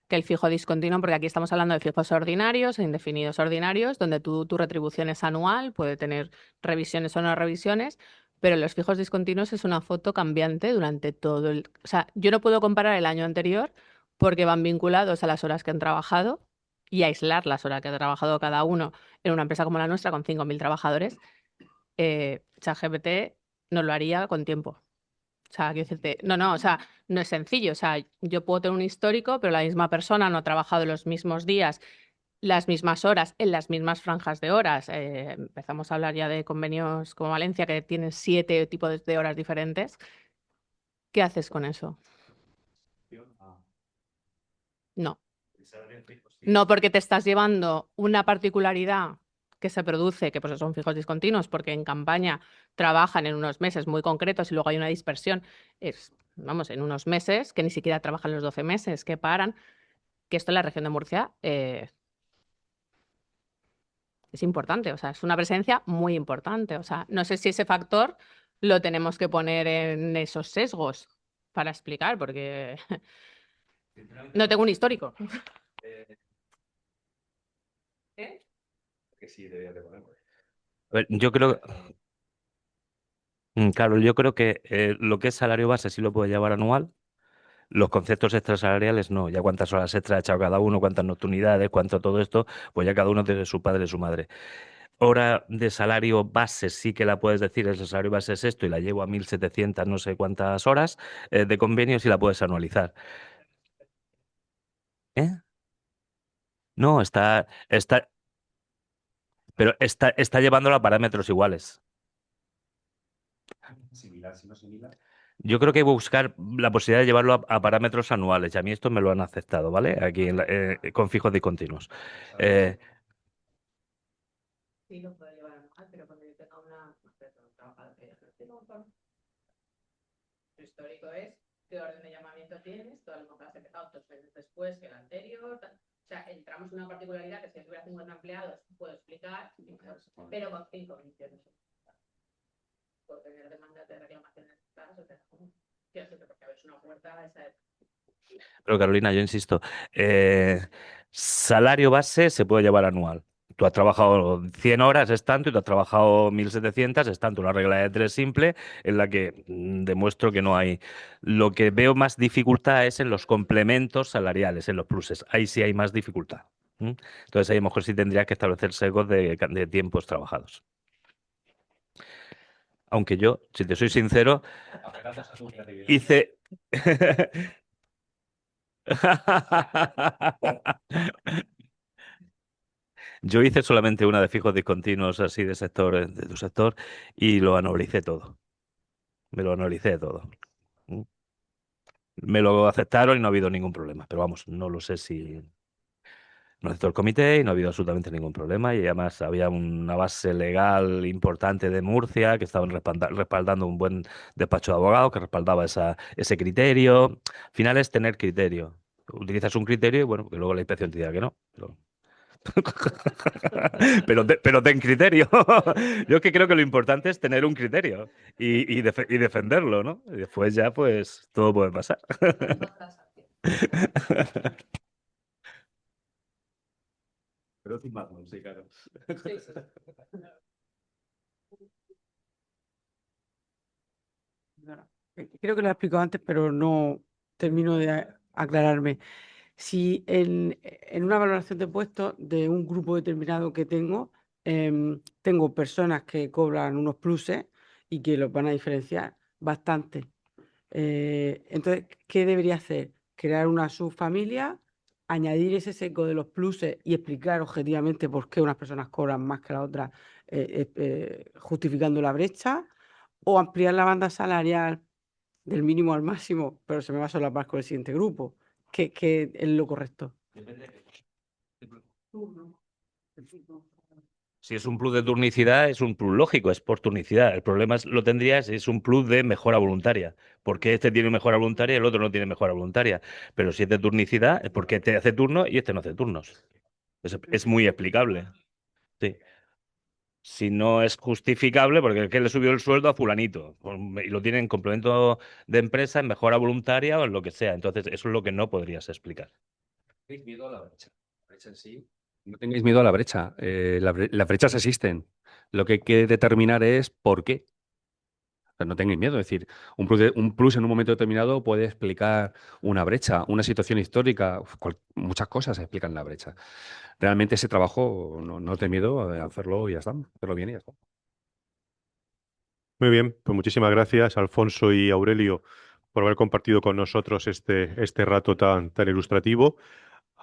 que el fijo discontinuo, porque aquí estamos hablando de fijos ordinarios e indefinidos ordinarios, donde tu retribución es anual, puede tener revisiones o no revisiones, pero los fijos discontinuos es una foto cambiante durante todo el... O sea, yo no puedo comparar el año anterior porque van vinculados a las horas que han trabajado y aislar las horas que ha trabajado cada uno en una empresa como la nuestra con 5.000 trabajadores. ChatGPT no lo haría con tiempo. O sea, quiero decirte, no, no, o sea, no es sencillo. O sea, yo puedo tener un histórico, pero la misma persona no ha trabajado los mismos días, las mismas horas, en las mismas franjas de horas. Empezamos a hablar ya de convenios como Valencia, que tienen 7 tipos de horas diferentes. ¿Qué haces con eso? No. No, porque te estás llevando una particularidad que se produce, que pues son fijos discontinuos, porque en campaña trabajan en unos meses muy concretos y luego hay una dispersión, vamos, en unos meses que ni siquiera trabajan los 12 meses, que paran, que esto en la región de Murcia es importante, o sea, es una presencia muy importante. O sea, no sé si ese factor lo tenemos que poner en esos sesgos para explicar, porque no tengo un histórico. ¿Eh? Que sí, debería de ponerlo. A ver, yo creo, claro, yo creo que lo que es salario base sí lo puede llevar anual. Los conceptos extrasalariales no, ya cuántas horas extra ha echado cada uno, cuántas nocturnidades, cuánto todo esto, pues ya cada uno tiene su padre y su madre. Hora de salario base sí que la puedes decir, el salario base es esto y la llevo a 1.700 no sé cuántas horas de convenio si la puedes anualizar. ¿Eh? No, pero está llevándolo a parámetros iguales. Similar, si no similar. Yo creo que hay que buscar la posibilidad de llevarlo a parámetros anuales y a mí esto me lo han aceptado, ¿vale? Aquí con fijos discontinuos. Eh, Sí, lo puedo llevar anual, pero cuando yo tenga una trabajadora que su histórico es qué orden de llamamiento tienes, tú a lo mejor has empezado 2 meses después que el anterior. O sea, entramos en una particularidad que si yo tuviera 50 empleados puedo explicar, pero con 5 condiciones. Por tener demandas de reclamaciones claras, o sea, quiero decirte, porque a ver, es una puerta a esa. pero Carolina, yo insisto, salario base se puede llevar anual. Tú has trabajado 100 horas, es tanto, y tú has trabajado 1.700, es tanto. Una regla de tres simple en la que demuestro que no hay. Lo que veo más dificultad es en los complementos salariales, en los pluses. Ahí sí hay más dificultad. ¿Mm? Entonces ahí a lo mejor sí tendrías que establecer sesgos de tiempos trabajados. Aunque yo, si te soy sincero, hice... Yo hice solamente una de fijos discontinuos así de sector, de tu sector, y lo analicé todo. Me lo analicé todo. ¿Mm? Me lo aceptaron y no ha habido ningún problema. Pero vamos, no lo sé si... No aceptó el comité y no ha habido absolutamente ningún problema. Y además había una base legal importante de Murcia que estaban respaldando un buen despacho de abogados que respaldaba ese criterio. Al final es tener criterio. Utilizas un criterio y bueno, que luego la inspección te diga que no. Pero ten criterio. Yo es que creo que lo importante es tener un criterio y defenderlo, ¿no? Y después ya, pues, todo puede pasar. Pero sin más, sí, claro. Perdona. Creo que lo he explicado antes, pero no termino de aclararme. Si en una valoración de puestos de un grupo determinado que tengo, tengo personas que cobran unos pluses y que los van a diferenciar bastante. Entonces, ¿qué debería hacer? Crear una subfamilia, añadir ese seco de los pluses y explicar objetivamente por qué unas personas cobran más que las otras, justificando la brecha, o ampliar la banda salarial del mínimo al máximo, pero se me va a solapar con el siguiente grupo. ¿Qué es lo correcto? Si es un plus de turnicidad, es un plus lógico, es por turnicidad. El problema lo tendrías si es un plus de mejora voluntaria. ¿Por qué este tiene mejora voluntaria y el otro no tiene mejora voluntaria? Pero si es de turnicidad, es porque este hace turno y este no hace turnos. Es muy explicable. Sí. Si no es justificable, porque el que le subió el sueldo a fulanito y lo tiene en complemento de empresa, en mejora voluntaria o en lo que sea. Entonces, eso es lo que no podrías explicar. Tenéis miedo a la brecha. La brecha en sí. No tengáis miedo a la brecha. Las brechas existen. Lo que hay que determinar es por qué. O sea, no tengáis miedo. Es decir, un plus en un momento determinado puede explicar una brecha, una situación histórica. Muchas cosas explican la brecha. Realmente ese trabajo, no te miedo a hacerlo y ya está. Hacerlo bien y ya está. Muy bien, pues muchísimas gracias, Alfonso y Aurelio, por haber compartido con nosotros este rato tan ilustrativo.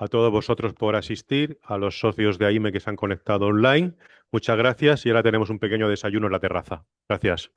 A todos vosotros por asistir, a los socios de AIME que se han conectado online. Muchas gracias y ahora tenemos un pequeño desayuno en la terraza. Gracias.